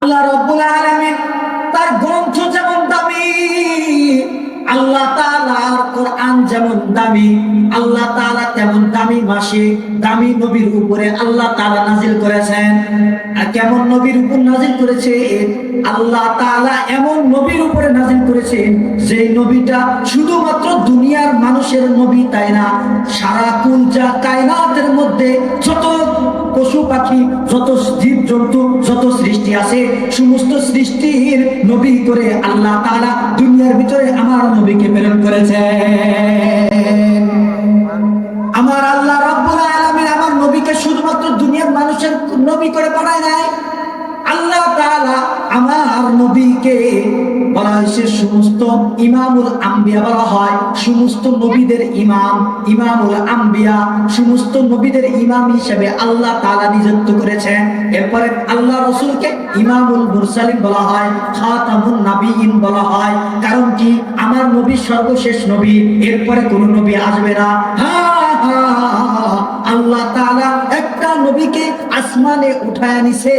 আল্লাহ রাব্বুল আলামিন তার গ্রন্থ যেমন দামি, আল্লাহ তাআলার কোরআন যেমন দামি, আল্লাহ তাআলা তেমন দামি মাসে দামি নবীর উপরে আল্লাহ তাআলা নাজিল করেছেন। আর কেমন নবীর উপর নাজিল করেছে? আল্লাহ তাআলা এমন নবীর উপরে নাজিল করেছেন যে নবীটা শুধুমাত্র দুনিয়ার মানুষের নবী তাই না, সারা কুলজা কায়নাতের মধ্যে যত পশু পাখি, যত জীব জন্তু, যত সৃষ্টি আছে সমস্ত সৃষ্টির নবী করে আল্লাহ তাআলা দুনিয়ার ভিতরে আমার নবীকে প্রেরণ করেছে। আমার আল্লাহ রাব্বুল আলামিন আমার নবীকে শুধুমাত্র দুনিয়ার মানুষের নবী করে পাঠায় নাই। আল্লাহ তাআলা আমার নবীকে বলা হয়েছে সমস্ত ইমামুল আম্বিয়া বলা হয়, সমস্ত নবীদের ইমাম, ইমামুল আম্বিয়া, সমস্ত নবীদের ইমাম হিসেবে আল্লাহ তাআলা নিযুক্ত করেছেন। এরপরে আল্লাহ রাসূলকে ইমামুল মুরসালিন বলা হয়, খাতামুন নাবিয়িন বলা হয়। কারণ কি? আমার নবী সর্বশেষ নবী, এরপরে কোন নবী আসবে না। আল্লাহ তাআলা একটা নবীকে আসমানে উঠায় নিছে,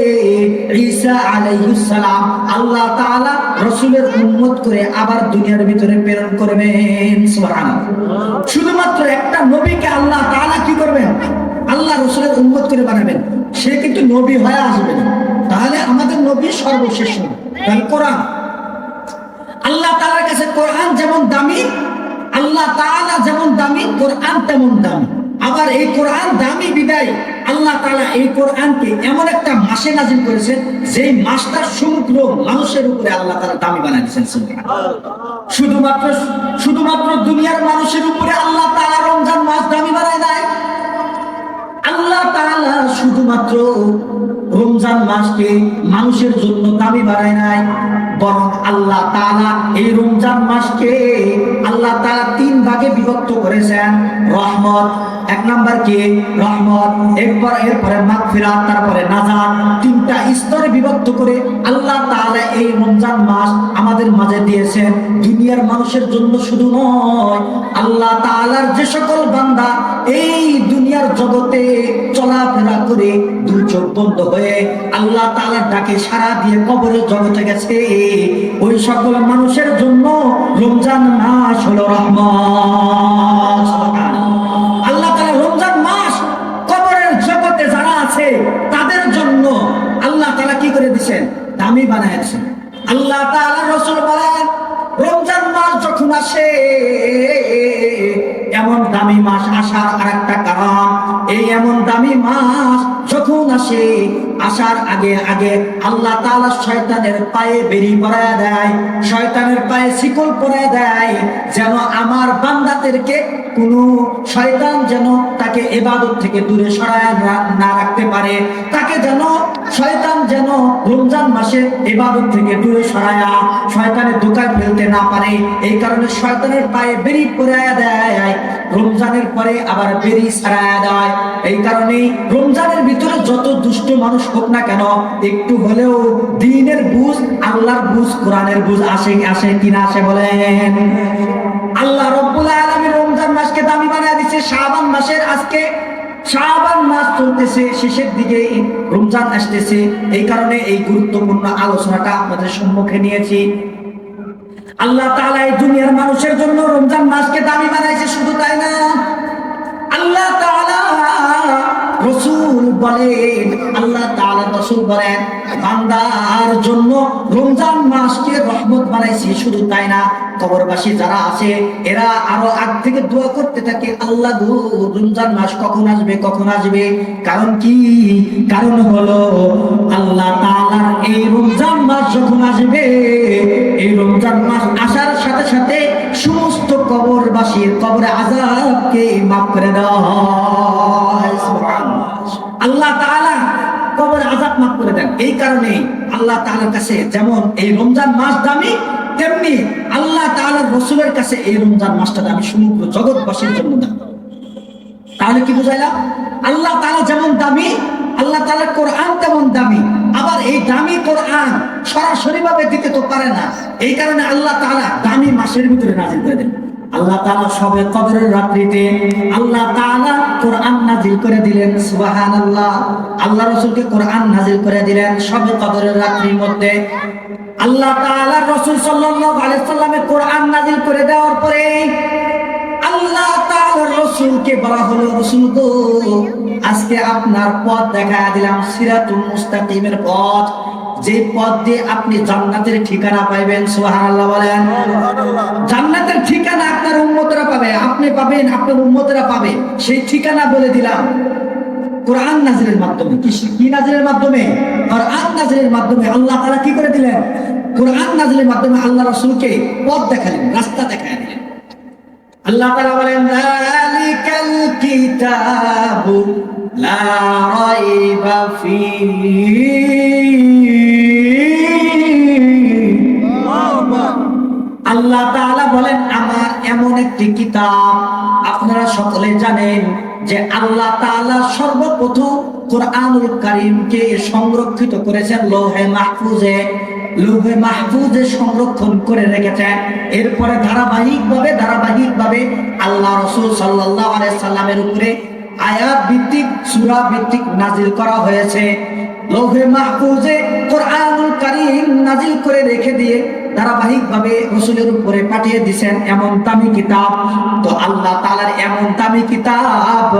ঈসা আলাইহিস সালাম। আল্লাহ তাআলা রাসূলের উম্মত করে আবার দুনিয়ার ভিতরে প্রেরণ করবেন। সুবহানাল্লাহ। শুধুমাত্র একটা নবীকে আল্লাহ তাআলা কি করবেন? আল্লাহ রাসূলের উম্মত করে বানাবেন। সে কিন্তু নবী হয়ে আসবে না। তাহলে আমাদের নবী সর্বশেষ নবী। তাহলে কোরআন, আল্লাহ তাআলার কাছে কোরআন যেমন দামি, আল্লাহ তাআলা যেমন দামি, কোরআন তেমন দামি। আবার এই কোরআন দামি বিদায় আল্লাহ তাআলা এই কোরআনকে এমন একটা মাসে নাজিল করেছেন যেই মাসটা সমগ্র মানুষের উপরে আল্লাহ তাআলা দামি বানায় দিয়েছেন। শুধুমাত্র দুনিয়ার মানুষের উপরে আল্লাহ তাআলা রমজান মাস দামি বানায় দেয়। আল্লাহ তাআলা শুধুমাত্র রমজান মাসকে মানুষের জন্য দামি বানায় নাই, বরং আল্লাহ তাআলা এই রমজান মাসকে আল্লাহ তাআলা তিন ভাগে বিভক্ত করেছেন। রহমত, এক নাম্বার কি? রহমত, এরপরে মাগফিরাত, তারপরে নাজাত। তিনটা স্তরে বিভক্ত করে আল্লাহ তাআলা এই রমজান মাস আমাদের মাঝে দিয়েছেন। দুনিয়ার মানুষের জন্য শুধু নয়, আল্লাহ তাআলার যে সকল বান্দা এই দুনিয়ার জগতে চলাফেরা করে দুই চোখ বন্ধ হয়ে আল্লাহ তাআলার ডাকে সাড়া দিয়ে কবরের জগতে গেছে, ওই সকল মানুষের জন্য রমজান মাস হলো রহমত। আল্লাহ তাআলা রমজান মাস কবরের জগতে যারা আছে তাদের জন্য আল্লাহ তাআলা কি করে দিয়েছেন? দামি বানায় দিয়েছেন। আল্লাহ তাআলা রাসূল বলেন, রমজান মাস যখন আসে, এমন দামি মাস আসার আরেকটা কারণ, এই এমন দামি মাস যখন আসে, আসার আগে আগে আল্লাহ তাআলা শয়তানের পায়ে বেড়ি পরায়া দেয়, শয়তানের পায়ে শিকল পরায়া দেয়, যেন আমার বান্দাদেরকে কোনো শয়তান যেন তাকে ইবাদত থেকে দূরে সরায় না রাখতে পারে, তাকে যেন শয়তান যেন রমজান মাসে ইবাদত থেকে দূরে সরায়া শয়তানের ধোঁকায় ফেলতে না পারে। এই কারণে শয়তানের পায়ে বেড়ি পরায়া দেয়, রমজানের পরে আবার বেড়ি ছাড়ায়া দেয়। এই কারণে রমজানের ভিতরে যত দুষ্ট মানুষ হোক না কেন, একটু হলেও দ্বীনের বুঝ, আল্লাহর বুঝ, কোরআনের বুঝ আসে কিনা আসে বলেন? আল্লাহ রাব্বুল আলামিন রমজান মাসকে দামি বানায় দিয়েছে। শাবান মাসের আজকে শাবান মাস চলতেছে, শেষের দিকে রমজান আসতেছে। এই কারণে এই গুরুত্বপূর্ণ আলোচনাটা আপনাদের সম্মুখে নিয়েছি। আল্লাহ তাআলা এই দুনিয়ার মানুষের জন্য রমজান মাসকে দামি বানাইছে। শুধু তাই না, আল্লাহ তাআলা রাসূল বলেন, আল্লাহ তাআলা রাসূল বলেন, বান্দার জন্য রমজান মাসকে রহমত বানাইছি। শুধু তাই না, কবরবাসী যারা আছে এরা আরো আগ থেকে দোয়া করতে থাকে, আল্লাহ গো রমজান মাস কখন আসবে, কখন আসবে? কারণ কি? কারণ হলো আল্লাহ তাআলার এই রমজান মাস যখন আসবে, এই রমজান মাস আসার সাথে সাথে সমস্ত কবরবাসীর কবরে আযাবকে মাফ করে দেওয়া হয়। সুবহানাল্লাহ। আল্লাহ তাআলা কবরে আযাব মাফ করে দেন। এই কারণে আল্লাহ তাআলার কাছে যেমন এই রমজান মাস দামি, তেমনি আল্লাহ তাআলার রাসূলের কাছে এই রমজান মাসটা দামি, সমগ্র জগৎবাসীর জন্য দামি। তাহলে কি বুঝাইলাম? আল্লাহ তাআলা যেমন দামি, আল্লাহ তাআলার কোরআন তেমন দামি। আবার এই দামি কোরআন সরাসরি ভাবে দিতে তো পারে না, এই কারণে আল্লাহ তাআলা দামি মাসের ভিতরে নাযিল করে দেন। আল্লাহ তাআলা শবে কদরের রাত্রিতে আল্লাহ তাআলা কোরআন নাযিল করে দিলেন। সুবহানাল্লাহ। আল্লাহ রাসূলকে কোরআন নাযিল করে দিলেন শবে কদরের রাত্রির মধ্যে। আল্লাহ তাআলা রাসূল সাল্লাল্লাহু আলাইহি সাল্লামে কোরআন নাযিল করে দেওয়ার পরে আল্লাহ তাআলা রাসূলকে বলা হলো, রাসূল গো, আজকে আপনার পথ দেখায়া দিলাম, সিরাতুল মুস্তাকিমের পথ, যে পথ দিয়ে আপনি জান্নাতের ঠিকানা পাইবেন। সুবহানাল্লাহ বলেন। জান্নাতের ঠিকানা আপনার উম্মতরা পাবে, আপনি পাবেন, আপনার উম্মতরা পাবে, সেই ঠিকানা বলে দিলাম কোরআন নাযিলের মাধ্যমে। কি নাযিলের মাধ্যমে? কোরআন নাযিলের মাধ্যমে। আল্লাহ তাআলা কি করে দিলেন? কোরআন নাযিলের মাধ্যমে আল্লাহ রাসূলকে পথ দেখালেন, রাস্তা দেখায় দিলেন। আল্লাহ তাআলা বলেন, যালিকাল কিতাবু লা রাইবা ফীহি। আল্লাহ তাআলা বলেন, আমার এমন একটি কিতাব। আপনারা সকলে জানেন যে আল্লাহ তাআলা সর্বপ্রথম কোরআনুল কারীমকে সংরক্ষিত করেছেন লৌহে মাহফুজে। লৌহে মাহফুজে সংরক্ষণ করে রেখেছেন। এরপরে ধারাবাহিকভাবে আল্লাহ রাসূল সাল্লাল্লাহু আলাইহি সাল্লামের উপরে আয়াত ভিত্তিক, সূরা ভিত্তিক নাযিল করা হয়েছে। লৌহে মাহফুজে কোরআনুল কারীম নাযিল করে রেখে দিয়ে ধারাবাহিকভাবে রাসূলের উপরে পাঠিয়ে দিয়েছেন এমন দামি কিতাব। তো আল্লাহ তাআলার এমন দামি কিতাব,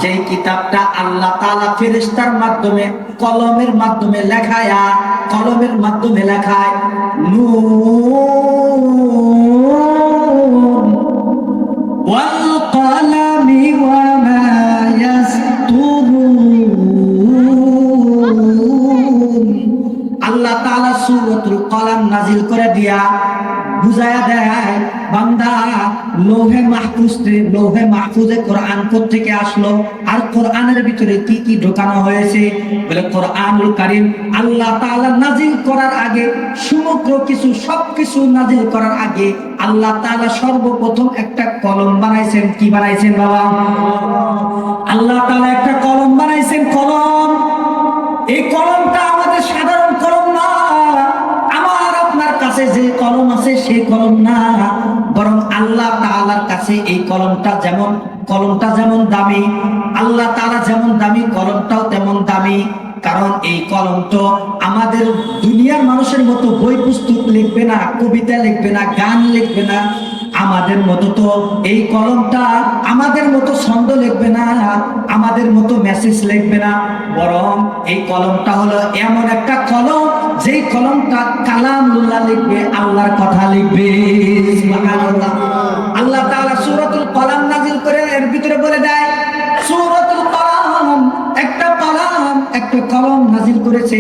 যে কিতাবটা আল্লাহ তাআলা ফেরেশতার মাধ্যমে কলমের মাধ্যমে লেখায় নূন ওয়াল কলামি ওয়া মা ইয়াসতুরুন। আল্লাহ তাআলা সূরাতুল কলাম নাযিল করে দিয়া বুঝায়া দেয়, বান্দা লৌহে মাহফুজে কোরআন কোত্থেকে আসলো, আর কোরআনের ভিতরে কি কি ঢোকানো হয়েছে। বলে কোরআনুল কারীম আল্লাহ তাআলা নাযিল করার আগে সবকিছু নাযিল করার আগে আল্লাহ তাআলা সর্বপ্রথম একটা কলম বানাইছেন। কি বানাইছেন বাবা? আল্লাহ তাআলা একটা কলম বানাইছেন, কলম। এই কলমটা আমাদের সাধারণ কলম না, আমার আপনার কাছে যে কলম আছে সেই কলম না, বরং আল্লাহ তাআলার কাছে এই কলমটা যেমন দামি, আল্লাহ তাআলা যেমন দামি, কলমটাও তেমন দামি। কারণ এই কলম তো আমাদের দুনিয়ার মানুষের মতো বই পুস্তক লিখবে না, কবিতা লিখবে না, গান লিখবে না। আমাদের মতো তো এই কলমটা আমাদের মতো ছন্দ লিখবে না, আমাদের মতো মেসেজ লিখবে না, বরং এই কলমটা হলো এমন একটা কলম, যেই কলমটা কালামুল্লাহ লিখবে, আল্লাহর কথা লিখবে। সুবহানাল্লাহ। আল্লাহ তাআলা সূরাতুল কলাম নাযিল করে এর ভিতরে বলে দেয়, সূরাতুল কলাম একটা কলম নাযিল করেছে,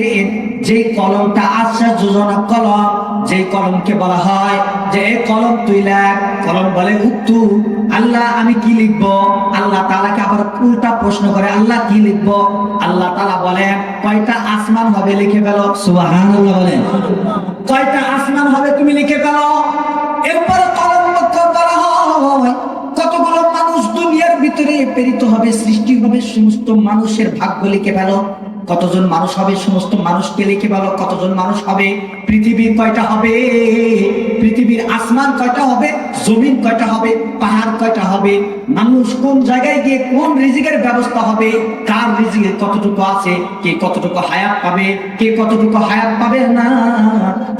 যে কলমটা আশ্চর্যজনক কলম, যে কলমকে বলা হয় যে এই কলম তুই লেখ। কলম বলে উত্তু, আল্লাহ আমি কি লিখবো? আল্লাহ তাআলাকে আবার উল্টা প্রশ্ন করে, আল্লাহ কি লিখবো? আল্লাহ তাআলা বলে, কয়টা আসমান হবে লিখে ফেলো। সুবহানাল্লাহ বলেন। কয়টা আসমান হবে তুমি লিখে ফেলো। এরপরে কলম বলা হয় কতগুলো মানুষ দুনিয়ার ভিতরে প্রেরিত হবে, সৃষ্টি হবে, সমস্ত মানুষের ভাগ্য লিখে ফেলো। কতজন মানুষ হবে সমস্ত মানুষকে লিখে ফেলো। কতজন মানুষ হবে, পৃথিবীর কয়টা হবে, পৃথিবীর আসমান কয়টা হবে, জমিন কয়টা হবে, পাহাড় কয়টা হবে, মানুষ কোন জায়গায় গিয়ে কোন রিজিকের ব্যবস্থা হবে, কার রিজিকে কতটুকু আছে, কে কতটুকু হায়াত পাবে, কে কতটুকু হায়াত পাবে না,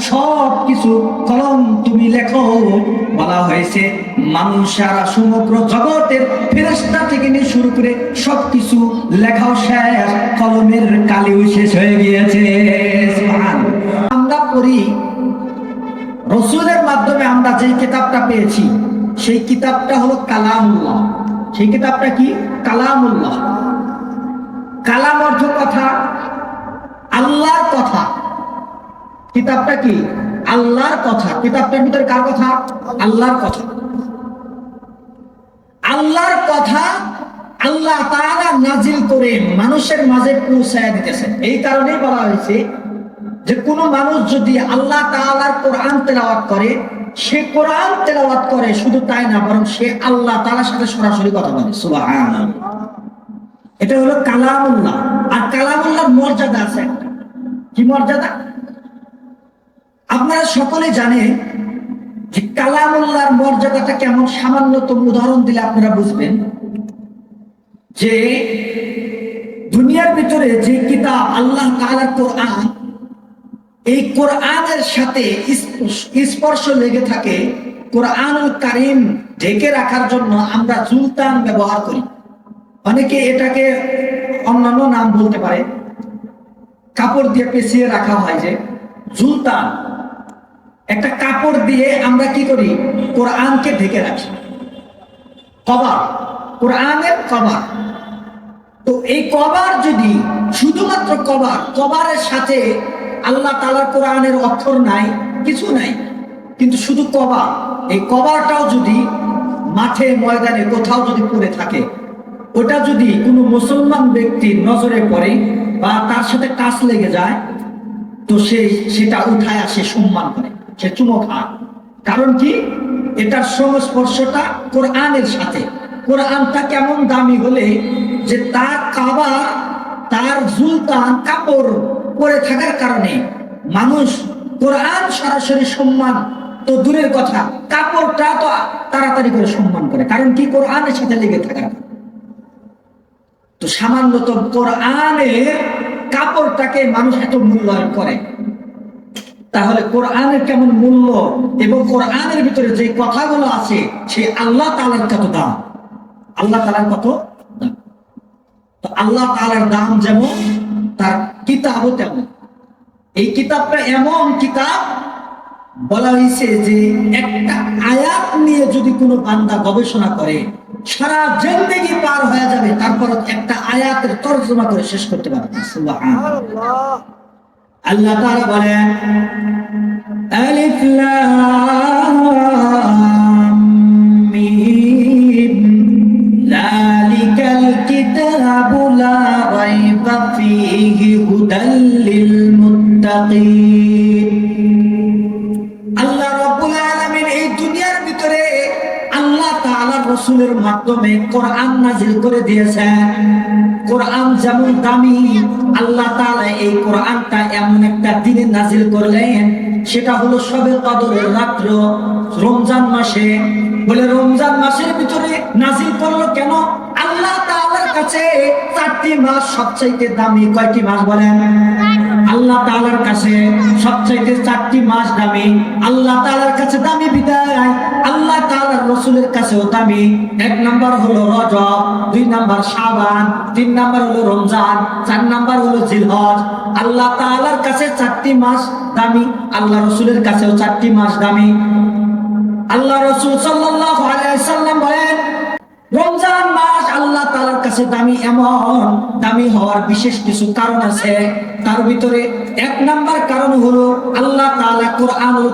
সব কিছু কলম তুমি লেখো। বলা হয়েছে মানুষেরা সমগ্র জগতের ফেরেশতা থেকে নিয়ে শুরু করে সবকিছু লেখাও শেষ, কলমের কালিও শেষ হয়ে গিয়েছে। আমরা পড়ি রাসূলের মাধ্যমে আমরা যে কিতাবটা পেয়েছি, সেই কিতাবটা হলো কালামুল্লাহ। সেই কিতাবটা কি? কালামুল্লাহ। কালাম অর্থ কথা, আল্লাহর কথা। কিতাবটা কি? আল্লাহর কথা। কিতাবটার ভিতরে কার কথা? আল্লাহর কথা। আল্লাহর কথা আল্লাহ তাআলা নাযিল করে মানুষের মাঝে পৌঁছায় দিতেছেন। এই কারণেই বলা হয়েছে যে কোন মানুষ যদি আল্লাহ তাআলার কোরআন তেলাওয়াত করে, সে কোরআন তেলাওয়াত করে শুধু তাই না, বরং সে আল্লাহ তাআলার সাথে সরাসরি কথা বলে। সুবহানাল্লাহ। এটা হলো কালামুল্লাহ। আর কালামুল্লাহর মর্যাদা আছে একটা। কি মর্যাদা? আপনারা সকলে জানেন যে কালামুল্লাহর মর্যাদাটা কেমন, সামান্যতম উদাহরণ দিলে আপনারা বুঝবেন। যে দুনিয়ার ভিতরে যে কিতাব আল্লাহ তাআলার কোরআন, এই কোরআনের সাথে স্পর্শ লেগে থাকে। কোরআনুল কারীম ঢেকে রাখার জন্য আমরা জুলতান ব্যবহার করি। অনেকে এটাকে অন্যান্য নাম বলতে পারে, কাপড় দিয়ে পেঁচিয়ে রাখা হয় যে জুলতান। একটা কাপড় দিয়ে আমরা কি করি, কোরআনকে ঢেকে রাখি, কভার, কোরআনের কভার। তো এই কভার যদি শুধুমাত্র কভারের সাথে আল্লাহ তাআলার কোরআনের অক্ষর নাই, কিছু নাই, কিন্তু শুধু কভার, এই কভারটাও যদি মাঠে ময়দানে কোথাও যদি পড়ে থাকে, ওটা যদি কোনো মুসলমান ব্যক্তির নজরে পড়ে বা তার সাথে টাচ লেগে যায়, তো সেটা উঠায় আসে, সম্মান করে, সে চুমো খায়। কারণ কি, এটার সংস্পর্শটা কোরআনের সাথে। কোরআনটা কেমন দামি হলে যে তার কভার, তার জুলতান কাপড় পরে থাকার কারণে মানুষ কোরআন সরাসরি সম্মান তো দূরের কথা, কাপড়টা তো তাড়াতাড়ি করে সম্মান করে। কারণ কি, কোরআনের সাথে লেগে থাকার। তো সামান্যত কোরআনের কাপড়টাকে মানুষ এত মূল্যায়ন করে, তাহলে কোরআনের কেমন মূল্য এবং কোরআনের ভিতরে যে কথাগুলো আছে সে আল্লাহ তাআলার কত দাম, আল্লাহ তাআলার কত দাম। তো আল্লাহ তাআলার দাম যেমন, তার কিতাবও তেমন। এই কিতাবটা এমন কিতাব, বলা হয়েছে যে একটা আয়াত নিয়ে যদি কোনো বান্দা গবেষণা করে, সারা জিন্দেগি পার হয়ে যাবে, তারপর একটা আয়াতের তরজমা করে শেষ করতে পারবে। সুবহানাল্লাহ। আল্লাহ তাআলা বলেন, আলিফ লাম মিম যালিকাল কিতাবু লা রাইবা ফীহি হুদাল লিল মুত্তাকিন। আল্লাহ রাব্বুল আলামিন এই দুনিয়ার ভিতরে আল্লাহ তাআলা রাসূলের মাধ্যমে কোরআন নাযিল করে দিয়েছেন। কোরআন যেমন দামি, আল্লাহ তাআলা এই কোরআনটা এমন একটা দিনে নাযিল করলেন, সেটা হলো শবে কদরের রাত্র, রমজান মাসে। বলে রমজান মাসের ভিতরে নাযিল করলো কেন? আল্লাহ তাআলার কাছে 4টি মাস সবচাইতে দামি। কয়টি মাস বলেন? আল্লাহ তাআলার কাছে সবচাইতে 4টি মাস দামি। আল্লাহ তাআলার কাছে দামি বিদায় আল্লাহ তাআলার রাসূলের কাছেও দামি। 1 নাম্বার হলো রজব, 2 নাম্বার শাবান, 3 নাম্বার হলো রমজান, 4 নাম্বার হলো জিলহজ। আল্লাহ তাআলার কাছে 4টি মাস দামি, আল্লাহ রাসূলের কাছেও 4টি মাস দামি। আল্লাহ রাসূল সাল্লাল্লাহু আলাইহি সাল্লাম বলেন, রমজান মাস আল্লাহ তাআলার কাছে দামি। এমন দামি হওয়ার বিশেষ কিছু কারণ আছে। তার ভিতরে 1 নাম্বার কারণ হলো আল্লাহ তাআলা কোরআনুল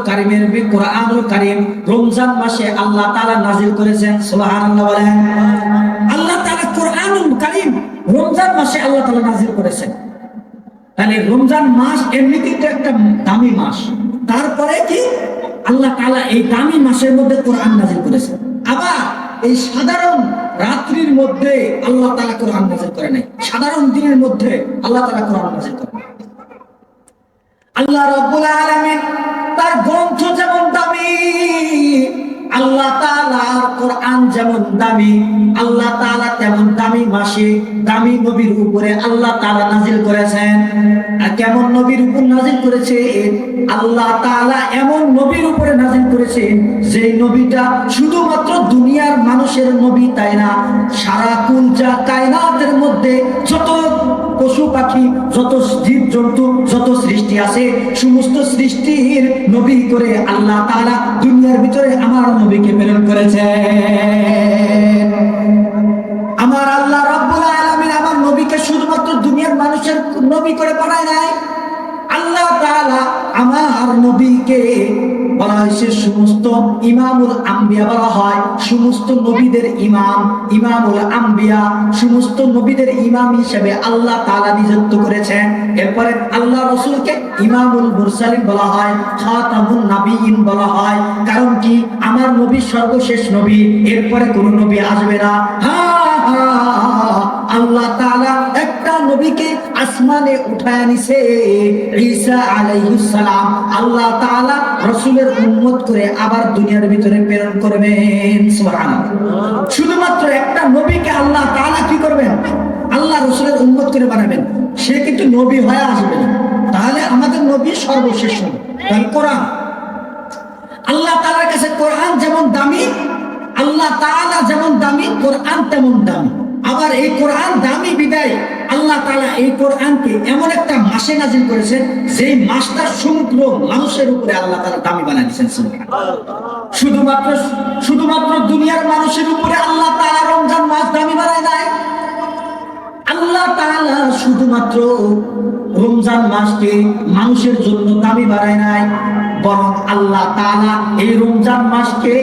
কারীম রমজান মাসে আল্লাহ তাআলা নাযিল করেছেন। সুবহানাল্লাহ বলেন। আল্লাহ তাআলা কোরআনুল কারীম রমজান মাসে আল্লাহ তাআলা নাযিল করেছেন। তাহলে রমজান মাস এমনিতেই তো একটা দামি মাস, তারপরে কি আল্লাহ তাআলা এই দামি মাসের মধ্যে কোরআন নাযিল করেছেন। আবার এই সাধারণ রাত্রির মধ্যে আল্লাহ তাআলা কোরআন নাযিল করে নাই, সাধারণ দিনের মধ্যে আল্লাহ তাআলা কোরআন নাযিল করেন। আল্লাহ রাব্বুল আলামিন তার গ্রন্থ যেমন দামি, আল্লাহ তাআলার কোরআন যেমন দামি, আল্লাহ তাআলা তেমন দামি মাসে দামি নবীর উপরে আল্লাহ তাআলা নাযিল করেছেন। আর কেমন নবীর উপর নাযিল করেছে? আল্লাহ তাআলা এমন নবীর উপরে নাযিল করেছেন যে নবীটা শুধুমাত্র দুনিয়ার মানুষের নবী তাই না, সারা কুলজা কায়নাতের মধ্যে যত পশু পাখি, যত জীব জন্তু, যত সৃষ্টি আছে, সমস্ত সৃষ্টির নবী করে আল্লাহ তাআলা দুনিয়ার ভিতরে আমার নবীকে প্রেরণ করেছে। আমার আল্লাহ রাব্বুল আলামিন আমার নবীকে শুধুমাত্র দুনিয়ার মানুষের নবী করে পাঠায় নাই। আল্লাহ তাআলা আমার নবীকে বলা হয়েছে সমস্ত ইমামুল আম্বিয়া বলা হয়, সমস্ত নবীদের ইমাম, ইমামুল আম্বিয়া, সমস্ত নবীদের ইমাম হিসেবে আল্লাহ তাআলা নিযুক্ত করেছেন। এরপরে আল্লাহ রাসূলকে ইমামুল মুরসালিন বলা হয়, খাতামুন নাবিয়িন বলা হয়। কারণ কি, আমার নবী সর্বশেষ নবী, এরপরে কোন নবী আসবে না। আল্লাহ তাআলা একটা নবীকে আসমানে উঠায় নিছে ঈসা আলাইহিস সালাম আল্লাহ তাআলা রাসূলের উম্মত করে আবার দুনিয়ার ভিতরে প্রেরণ করবেন। সুবহানাল্লাহ। শুধুমাত্র একটা নবীকে আল্লাহ তাআলা কি করবেন? আল্লাহ রাসূলের উম্মত করে বানাবেন। সে কিন্তু নবী হয়ে আসবে না, তাহলে আমাদের নবী সর্বশেষ নবী। তাই কোরআন, আল্লাহ তাআলার কাছে কোরআন যেমন দামি, আল্লাহ তাআলা যেমন দামি, কোরআন তেমন দামি। আবার এই কোরআন দামি বিদায় আল্লাহ তাআলা এই কোরআনকে এমন একটা মাসে নাজিল করেছেন যেই মাসটা সমগ্র মানুষের উপরে আল্লাহ তাআলা দামি বানিয়ে দিয়েছেন। শুধুমাত্র দুনিয়ার মানুষের উপরে আল্লাহ তাআলা রমজান মাস দামি বানায় নাই। আল্লাহ তাআলা শুধুমাত্র রমজান মাসকে মানুষের জন্য দামি বানায় নাই, বরং আল্লাহ তাআলা এই রমজান মাসকে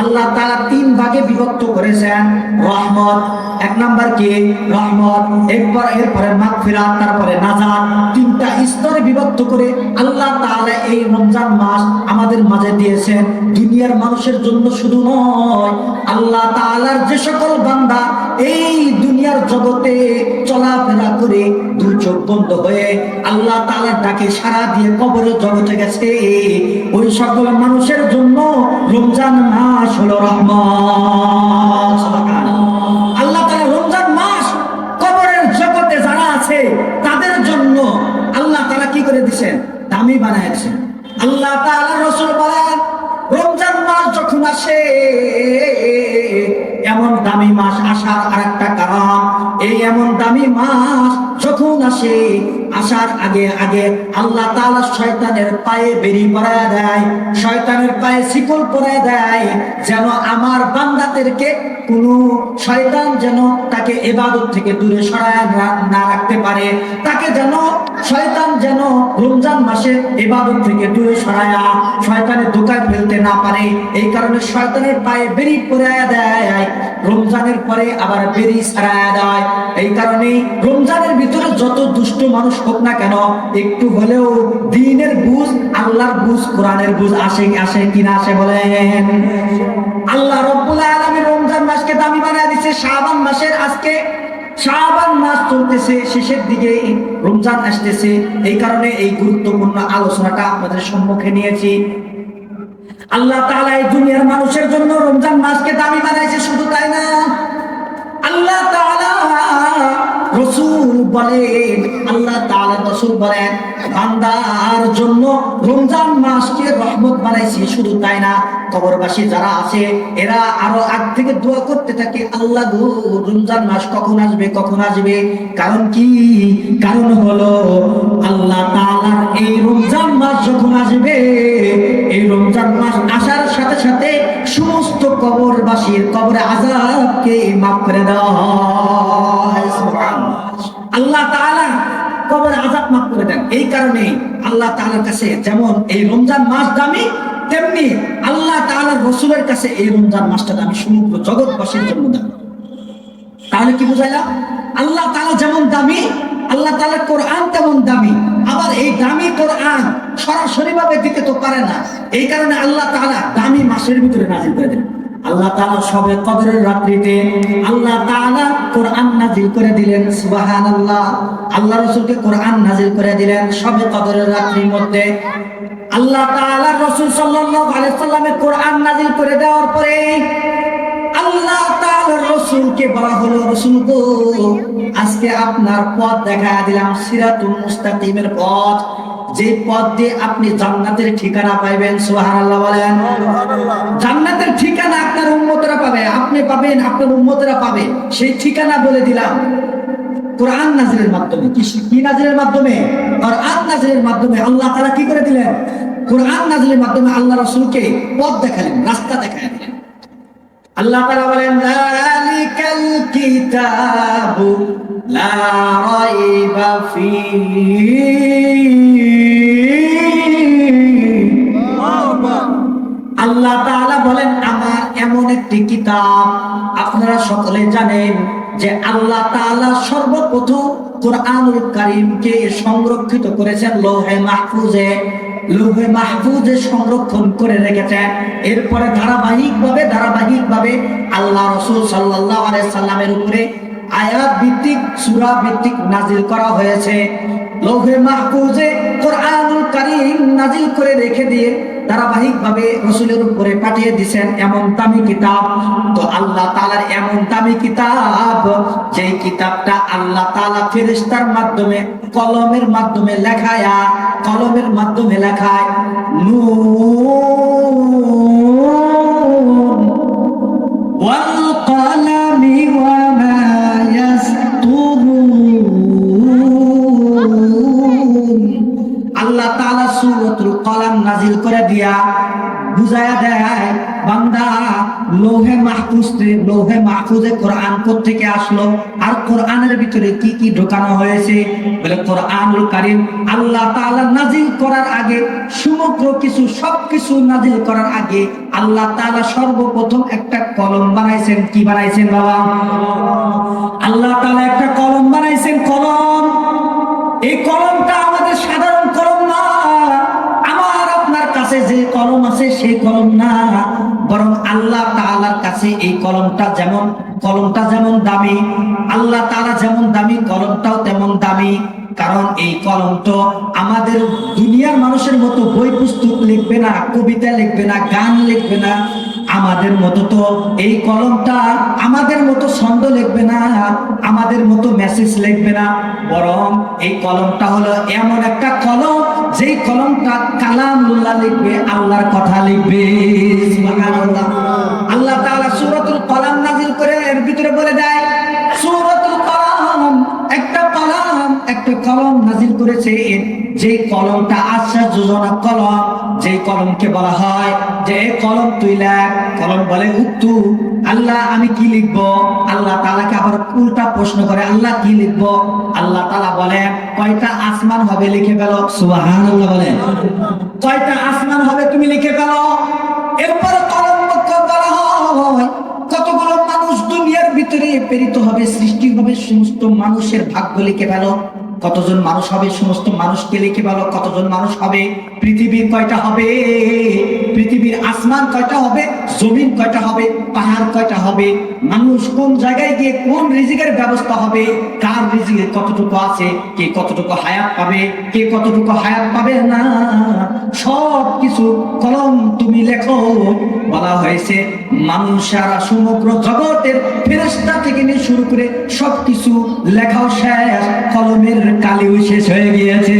আল্লাহ তাআলা তিন ভাগে বিভক্ত করেছেন। রহমত, এক নাম্বার কি রহমত, এরপরে মাগফিরাত, তারপরে নাজাত। তিনটা স্তরে বিভক্ত করে আল্লাহ তাআলা এই রমজান মাস আমাদের মাঝে দিয়েছেন। দুনিয়ার মানুষের জন্য শুধু নয়, আল্লাহ তাআলার যে সকল বান্দা এই দুনিয়ার জগতে চলাফেরা করে দুই চোখ বন্ধ হয়ে আল্লাহ তাআলার ডাকে সাড়া দিয়ে কবরের জগতে গেছে, ওই সকল মানুষের জন্য রমজান মাস হলো রহমত। আল্লাহ তাআলা রমজান মাস কবরের জগতে যারা আছে তাদের জন্য আল্লাহ তাআলা কি করে দিয়েছেন? দামি বানাইছেন। আল্লাহ তাআলা রাসূল বলেন, রমজান মাস যখন আসে, এমন দামি মাস আসার আরেকটা কারণ, এই এমন দামি মাস যখন আসে, আসার আগে আগে আল্লাহ তাআলা শয়তানের পায়ে বেড়ি পরায় দেয়, শয়তানের পায়ে শিকল পরায় দেয়, যেন আমার বান্দাদেরকে কোনো শয়তান যেন তাকে ইবাদত থেকে দূরে সরায় না রাখতে পারে, তাকে যেন শয়তান যেন রমজান মাসে ইবাদত থেকে দূরে সরায়া শয়তানের ধোঁকায় ফেলতে না পারে। এই কারণে শয়তানের পায়ে বেড়ি পরায় দেয়, রমজানের পরে আবার বেড়ি ছাড়ায় দেয়। এই কারণে রমজানের ভিতরে যত দুষ্ট মানুষ হোক না কেন, একটু হলেও দ্বীনের বুঝ, আল্লাহর বুঝ, কোরআনের বুঝ আসে কিনা আসে বলেন? আল্লাহ রাব্বুল আলামিন রমজান মাসকে দামি বানায় দিয়েছে। শাবান মাসের আজকে শাবান মাস চলতেছে, শেষের দিকে রমজান আসতেছে। এই কারণে এই গুরুত্বপূর্ণ আলোচনাটা আপনাদের সম্মুখে নিয়েছি। আল্লাহ তাআলা এই দুনিয়ার মানুষের জন্য রমজান মাসকে দামি বানাইছে। শুধু তাই না, আল্লাহ তাআলা রাসূল বলেন, আল্লাহ তাআলা রাসূল বলেন, বান্দার জন্য রমজান মাসকে রহমত বানাইছি। শুধু তাই না, কবরবাসী যারা আছে এরা আরো আগ থেকে দোয়া করতে থাকে, আল্লাহ গো রমজান মাস কখন আসবে, কখন আসবে। কারণ কি? কারণ হলো আল্লাহ তাআলার এই রমজান মাস যখন আসবে, এই রমজান মাস আসার সাথে সাথে সমস্ত কবরবাসীর কবরে আযাবকে মাফ করে দেওয়া হয়। সুবহানাল্লাহ। আল্লাহ তাআলা কবরে আযাব মাফ করে দেন। এই কারণে আল্লাহ তাআলার কাছে যেমন এই রমজান মাস দামি, তেমনি আল্লাহ তাআলার রাসূলের কাছে এই রমজান মাসটা দামি, সমগ্র জগৎবাসীর জন্য দামি। তাহলে কি বুঝাইলাম? আল্লাহ তাআলা যেমন দামি, আল্লাহ তাআলার কোরআন তেমন দামি। আবার এই দামি কোরআন সরাসরি ভাবে দিতে তো পারে না, এই কারণে আল্লাহ তাআলা দামি মাসের ভিতরে নাজিল করে দেন। আল্লাহ তাআলা শবে কদরের রাত্রিতে আল্লাহ তাআলা কোরআন নাজিল করে দিলেন। সুবহানাল্লাহ। আল্লাহ রাসূলকে কোরআন নাজিল করে দিলেন শবে কদরের রাত্রির মধ্যে। আল্লাহ তাআলা রাসূল সাল্লাল্লাহু আলাইহি সাল্লামের কোরআন নাজিল করে দেওয়ার পরে আল্লাহ তাআলার রাসূলকে বলা হলো, রাসূল গো আজকে আপনার পথ দেখায়া দিলাম, সিরাতুল মুস্তাকিমের পথ, যে পথ দিয়ে আপনি জান্নাতের ঠিকানা পাইবেন। সুবহানাল্লাহ বলেন। জান্নাতের ঠিকানা আপনার উম্মতরা পাবে, আপনি পাবেন, আপনার উম্মতরা পাবে। সেই ঠিকানা বলে দিলাম কোরআন নাজিলের মাধ্যমে। কি নাজিলের মাধ্যমে? কোরআন নাজিলের মাধ্যমে। আল্লাহ তাআলা কি করে দিলেন? কোরআন নাজিলের মাধ্যমে আল্লাহ রাসূলকে পথ দেখালেন, রাস্তা দেখালেন। আল্লাহ তাআলা বলেন, যালিকাল কিতাবু লা রাইবা ফীহি। আল্লাহ তাআলা বলেন, আমার এমন একটি কিতাব। আপনারা সকলে জানেন যে আল্লাহ তাআলা সর্বপ্রথম কোরআনুল কারীমকে সংরক্ষিত করেছেন লৌহে মাহফুজে। লৌহে মাহফুজে সংরক্ষণ করে রেখেছেন। এরপরে ধারাবাহিকভাবে আল্লাহ রাসূল সাল্লাল্লাহু আলাইহি সাল্লামের উপরে আয়াত ভিত্তিক সূরা ভিত্তিক নাজিল করা হয়েছে। লৌহে মাহফুজে কোরআনুল কারীম নাজিল করে রেখে দিয়ে ধারাবাহিকভাবে রাসূলের উপরে পাঠিয়ে দিয়েছেন এমন দামি কিতাব। তো আল্লাহ তাআলার এমন দামি কিতাব, যেই কিতাবটা আল্লাহ তাআলা ফেরেশতার মাধ্যমে কলমের মাধ্যমে লেখায় নূন ওয়াল কলামি ওয়া মা ইয়াসতুরুন। আল্লাহ তাআলা সূরাতুল কলাম নাজিল করে দিয়া বুঝায়া দেয়, বান্দা লৌহে মাহফুজে কোরআন কোত্থেকে আসলো, আর কোরআনের ভিতরে কি কি ঢোকানো হয়েছে। বলে কোরআনুল কারীম আল্লাহ তাআলা নাজিল করার আগে সমগ্র কিছু সবকিছু নাজিল করার আগে আল্লাহ তাআলা সর্বপ্রথম একটা কলম বানাইছেন। কি বানাইছেন বাবা? আল্লাহ তাআলা একটা কলম বানাইছেন, কলম। এই কলমটা আমাদের সাধারণ কলম না, আমার আপনার কাছে যে কলম আছে সেই কলম না, বরং আল্লাহ তাআলার কাছে এই কলমটা যেমন দামি, আল্লাহ তাআলা যেমন দামি কলমটাও তেমন দামি। কারণ এই কলম তো আমাদের দুনিয়ার মানুষের মতো বই পুস্তক লিখবে না, কবিতা লিখবে না, গান লিখবে না। আমাদের মতো তো এই কলমটা আমাদের মতো ছন্দ লিখবে না, আমাদের মতো মেসেজ লিখবে না, বরং এই কলমটা হলো এমন একটা কলম যেই কলমটা কালামুল্লাহ লিখবে, আল্লাহর কথা লিখবে। সুবহানাল্লাহ। আল্লাহ তাআলা সূরাতুল কলাম নাজিল করে এর ভিতরে বলে দেয়, সূরাতুল কলাম একটা কলম নাজিল করেছে, যে কলমটা আশ্চর্যজনক কলম, যে কলমকে বলা হয় যে কলম তুই লেখ। কলম বলে উত্তু, আল্লাহ আমি কি লিখবো? আল্লাহ তাআলাকে আবার উল্টা প্রশ্ন করে, আল্লাহ কি লিখবো? আল্লাহ তাআলা বলেন কয়টা আসমান হবে লিখে ফেলো। সুবহানাল্লাহ বলেন, কয়টা আসমান হবে তুমি লিখে ফেলো। এরপর কলম বলা হয় কতগুলো মানুষ দুনিয়ার ভিতরে প্রেরিত হবে, সৃষ্টি হবে, সমস্ত মানুষের ভাগ্য লিখে ফেলো। কতজন মানুষ হবে সমস্ত মানুষকে লিখে ফেলো। কতজন মানুষ হবে, পৃথিবীর কয়টা হবে, পৃথিবীর আসমান কয়টা হবে, জমিন কয়টা হবে, পাহাড় কয়টা হবে, মানুষ কোন জায়গায় গিয়ে কোন রিজিকের ব্যবস্থা হবে, কার রিজিকে কতটুকু আছে, কে কতটুকু হায়াত পাবে, কে কতটুকু হায়াত পাবে না, সব কিছু কলম তুমি লেখো। বলা হয়েছে মানুষেরা সমগ্র জগতের ফেরেশতা থেকে নিয়ে শুরু করে সবকিছু লেখাও শেষ, কলমের কালিও শেষ হয়ে গিয়েছে।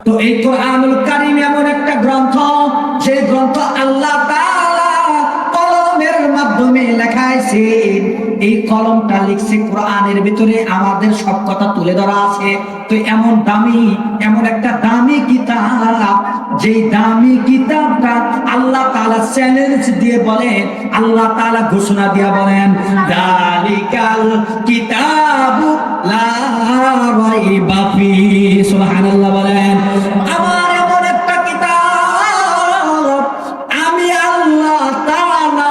তো এই কোরআনুল কারীম এমন একটা গ্রন্থ, যে গ্রন্থ আল্লাহ তাআলা কলমের মাধ্যমে লেখাইছেন। এই কলমটা লিখছে, কোরআনের ভিতরে আমাদের সব কথা তুলে ধরা আছে। তো এমন একটা দামি কিতাব, যেই দামি কিতাবটা আল্লাহ তাআলা চ্যালেঞ্জ দিয়ে বলেন, আল্লাহ তাআলা ঘোষণা দিয়ে বলেন, যালিকাল কিতাবু লা রাইবা ফিহি। সুবহানাল্লাহ বলেন, আমার এমন একটা কিতাব, আমি আল্লাহ তাআলা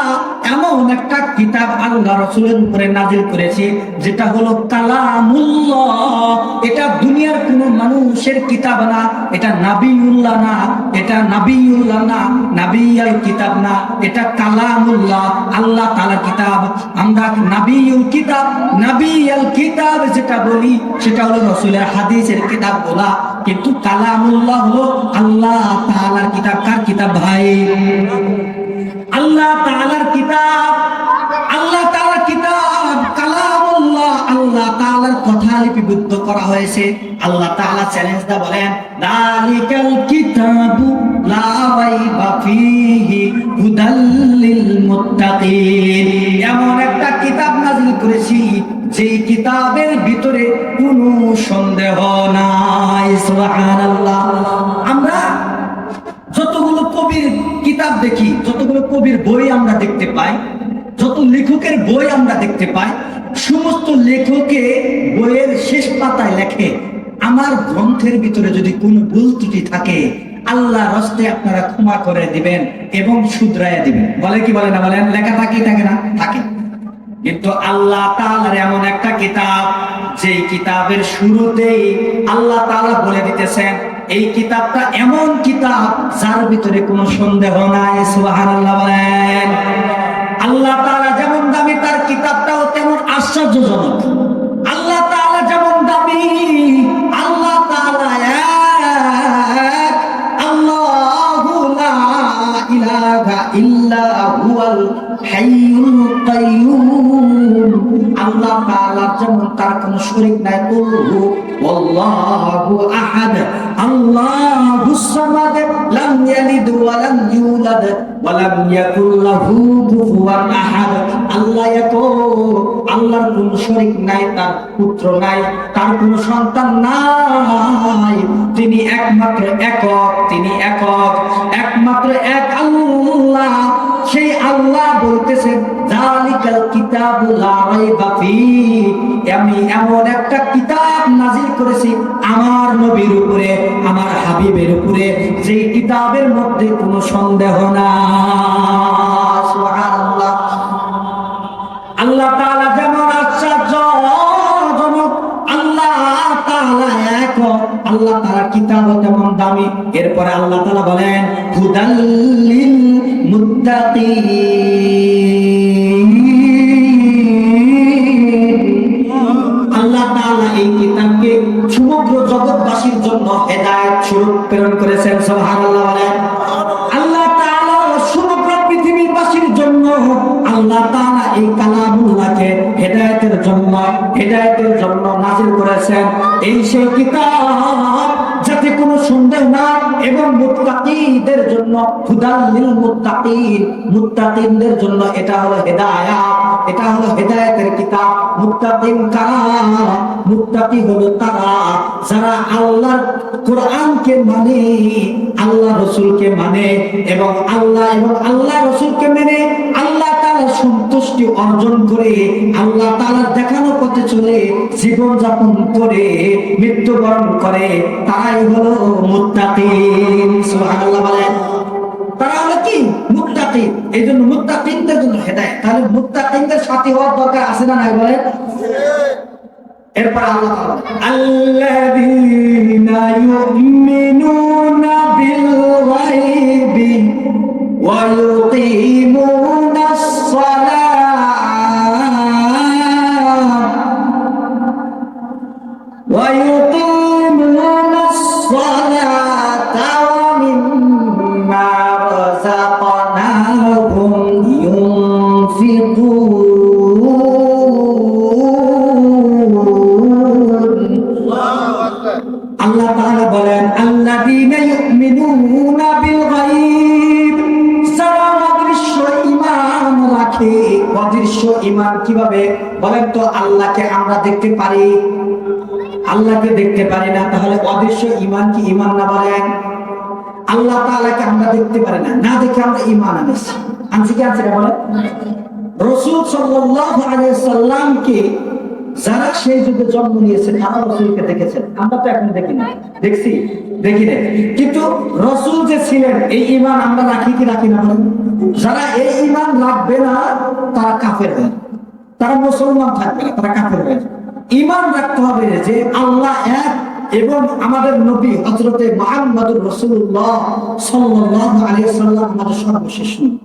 এমন একটা কিতাব আল্লাহ রাসূলের উপরে নাজিল করেছি, যেটা হলো কালামুল্লাহ। এটা দুনিয়ার কোনো মানুষের কিতাব না, এটা নাবিউল্লাহ না, নাবিয়াল কিতাব না, এটা কালামুল্লাহ, আল্লাহ তাআলার কিতাব। আমরা নাবিয়াল কিতাব যেটা বলি সেটা হলো রাসূলের হাদিসের কিতাবগুলা, কিন্তু কালামুল্লাহ হলো আল্লাহ তাআলার কিতাব। কার কিতাব ভাই? আল্লাহ তাআলার কিতাব। আল্লাহ তাআলার কিতাব কালামুল্লাহ, আল্লাহ তাআলার কথা লিপিবদ্ধ করা হয়েছে। আল্লাহ তাআলা চ্যালেঞ্জ দা বলেন, যালিকাল কিতাবু লা রাইবা ফিহি হুদাল লিল মুত্তাকিন। এমন একটা কিতাব নাযিল করেছি, যেই কিতাবের ভিতরে কোনো সন্দেহ নাই। সুবহানাল্লাহ। আমরা যতগুলো কবির কিতাব দেখি, যতগুলো কবির বই আমরা দেখতে পাই, যত লেখকের বই আমরা দেখতে পাই, সমস্ত লেখকে বইয়ের শেষ পাতায় লেখে, আমার গ্রন্থের ভিতরে যদি কোনো ভুল ত্রুটি থাকে আল্লাহ রাস্তে আপনারা ক্ষমা করে দিবেন এবং শুধরাইয়া দিবেন। বলে কি বলে না বলেন? লেখা থাকে না? থাকে। কিন্তু আল্লাহ তাআলার এমন একটা কিতাব, যেই কিতাবের শুরুতেই আল্লাহ তাআলা বলে দিতেছেন, এই কিতাবটা এমন কিতাব যার ভিতরে কোনো সন্দেহ নাই। সুবহানাল্লাহ বলেন। আল্লাহ তাআলা যেমন দামি তার কিতাবটাও তেমন আশ্চর্যজনক। আল্লাহ তাআলা যেমন দামি, আল্লাহ তাআলা এক, আল্লাহু লা ইলাহা ইল্লা হুয়াল হাইয়ুল কাইয়্যুম। আল্লাহ তাআলা যেমন তার কোনো শরীক নাই। কুলহু ওয়াল্লাহু আহাদ আল্লাহুস সামাদ লাম ইয়ালিদ ওয়া লাম ইউলাদ ওয়া লাম ইয়াকুল লাহু কুফুয়ান আহাদ। আল্লাহ এক, আল্লাহর কোনো শরীক নাই, তার পুত্র নাই, তার কোনো সন্তান নাই, তিনি একমাত্র একক, তিনি একক, একমাত্র এক আল্লাহ। সেই আল্লাহ বলতেছেন যালিকাল কিতাবু লা রাইবা ফীহি, আমি এমন একটা কিতাব নাযিল করেছি আমার নবীর উপরে, আমার হাবিবের উপরে, যে কিতাবের মধ্যে কোনো সন্দেহ নাই। সুবহানাল্লাহ। আল্লাহ তাআলা যেমন আশ্চর্যজনক, আল্লাহ তাআলা এক, আল্লাহ তাআলার কিতাব তেমন দামি। এরপরে আল্লাহ তাআলা বলেন হুদাল্লিল মুত্তাকিন। আল্লাহ তাআলা এই কিতাবকে সমগ্র জগৎবাসীর জন্য হেদায়েত স্বরূপ প্রেরণ করেছেন। সুবহানাল্লাহ বলেন। আল্লাহ তাআলা সমগ্র পৃথিবীবাসীর জন্য আল্লাহ তাআলা এই কালামুল্লাহকে হেদায়েতের জন্য নাযিল করেছেন। এই সেই কিতাব যাতে কোনো সন্দেহ না, এবং মুত্তাকিদের জন্য হুদাল্লিল মুত্তাকিন, মুত্তাকিনদের জন্য এটা হলো হেদায়েত, এটা হলো হেদায়েতের কিতাব। মুত্তাকিন কারা? মুত্তাকি হলো তারা যারা আল্লাহর কোরআনকে মানে, আল্লাহ রাসূলকে মানে, এবং আল্লাহ রাসূলকে মেনে আল্লাহ তাআলার সন্তুষ্টি অর্জন করে, আল্লাহ তাআলার দেখানো পথে চলে জীবন যাপন করে মৃত্যুবরণ করে, তারাই হলো মুত্তাকিন। সুবহানাল্লাহ বলেন। তারা হলো কি? মুত্তাকিন। এই জন্য মুত্তাকিনদের জন্য হেদায়েত। তাহলে মুত্তাকিনদের সাথী হওয়ার দরকার আছে না নাই বলেন? এরপর আল্লাহ আল্লাযীনা ইউমিনুনা বিল গায়বি ওয়া ইউকিমুনাস সালাত ওয়া ইউকিমুনাস সালাতা ওয়া মিম্মা রাযাকনাহুম ইউনফিকুন। আল্লাহ তাআলা বলেন আল্লাযীনা ইউমিনুনা বিল গায়ব, যারা অদৃশ্য ঈমান রাখে। অদৃশ্য ঈমান কিভাবে বলেন তো? আল্লাহকে আমরা দেখতে পারি, আল্লাহকে দেখতে পারি না, তাহলে অদৃশ্য ঈমান কি ঈমান না? বলেন। আল্লাহ তাআলাকে আমরা দেখতে পারি না, না দেখে আমরা ঈমান আনছি, কি আনছি না? বলেন। রাসূল সাল্লাল্লাহু আলাইহি সাল্লামকে যারা সেই যুগে জন্ম নিয়েছেন তারা রাসূলকে দেখেছেন, আমরা তো এখন দেখি না। দেখছি? দেখি না। কিন্তু রাসূল যে ছিলেন এই ঈমান আমরা রাখি কি রাখি না? যারা এই ঈমান রাখবে না তারা কাফের হয়, তারা মুসলমান থাকবে না, তারা কাফের হয়। ঈমান রাখতে হবে যে আল্লাহ এক, এবং আমাদের নবী হযরতে মুহাম্মদুর রাসূলুল্লাহ সাল্লাল্লাহু আলাইহি ওয়াসাল্লাম আমাদের সর্বশেষ নবী।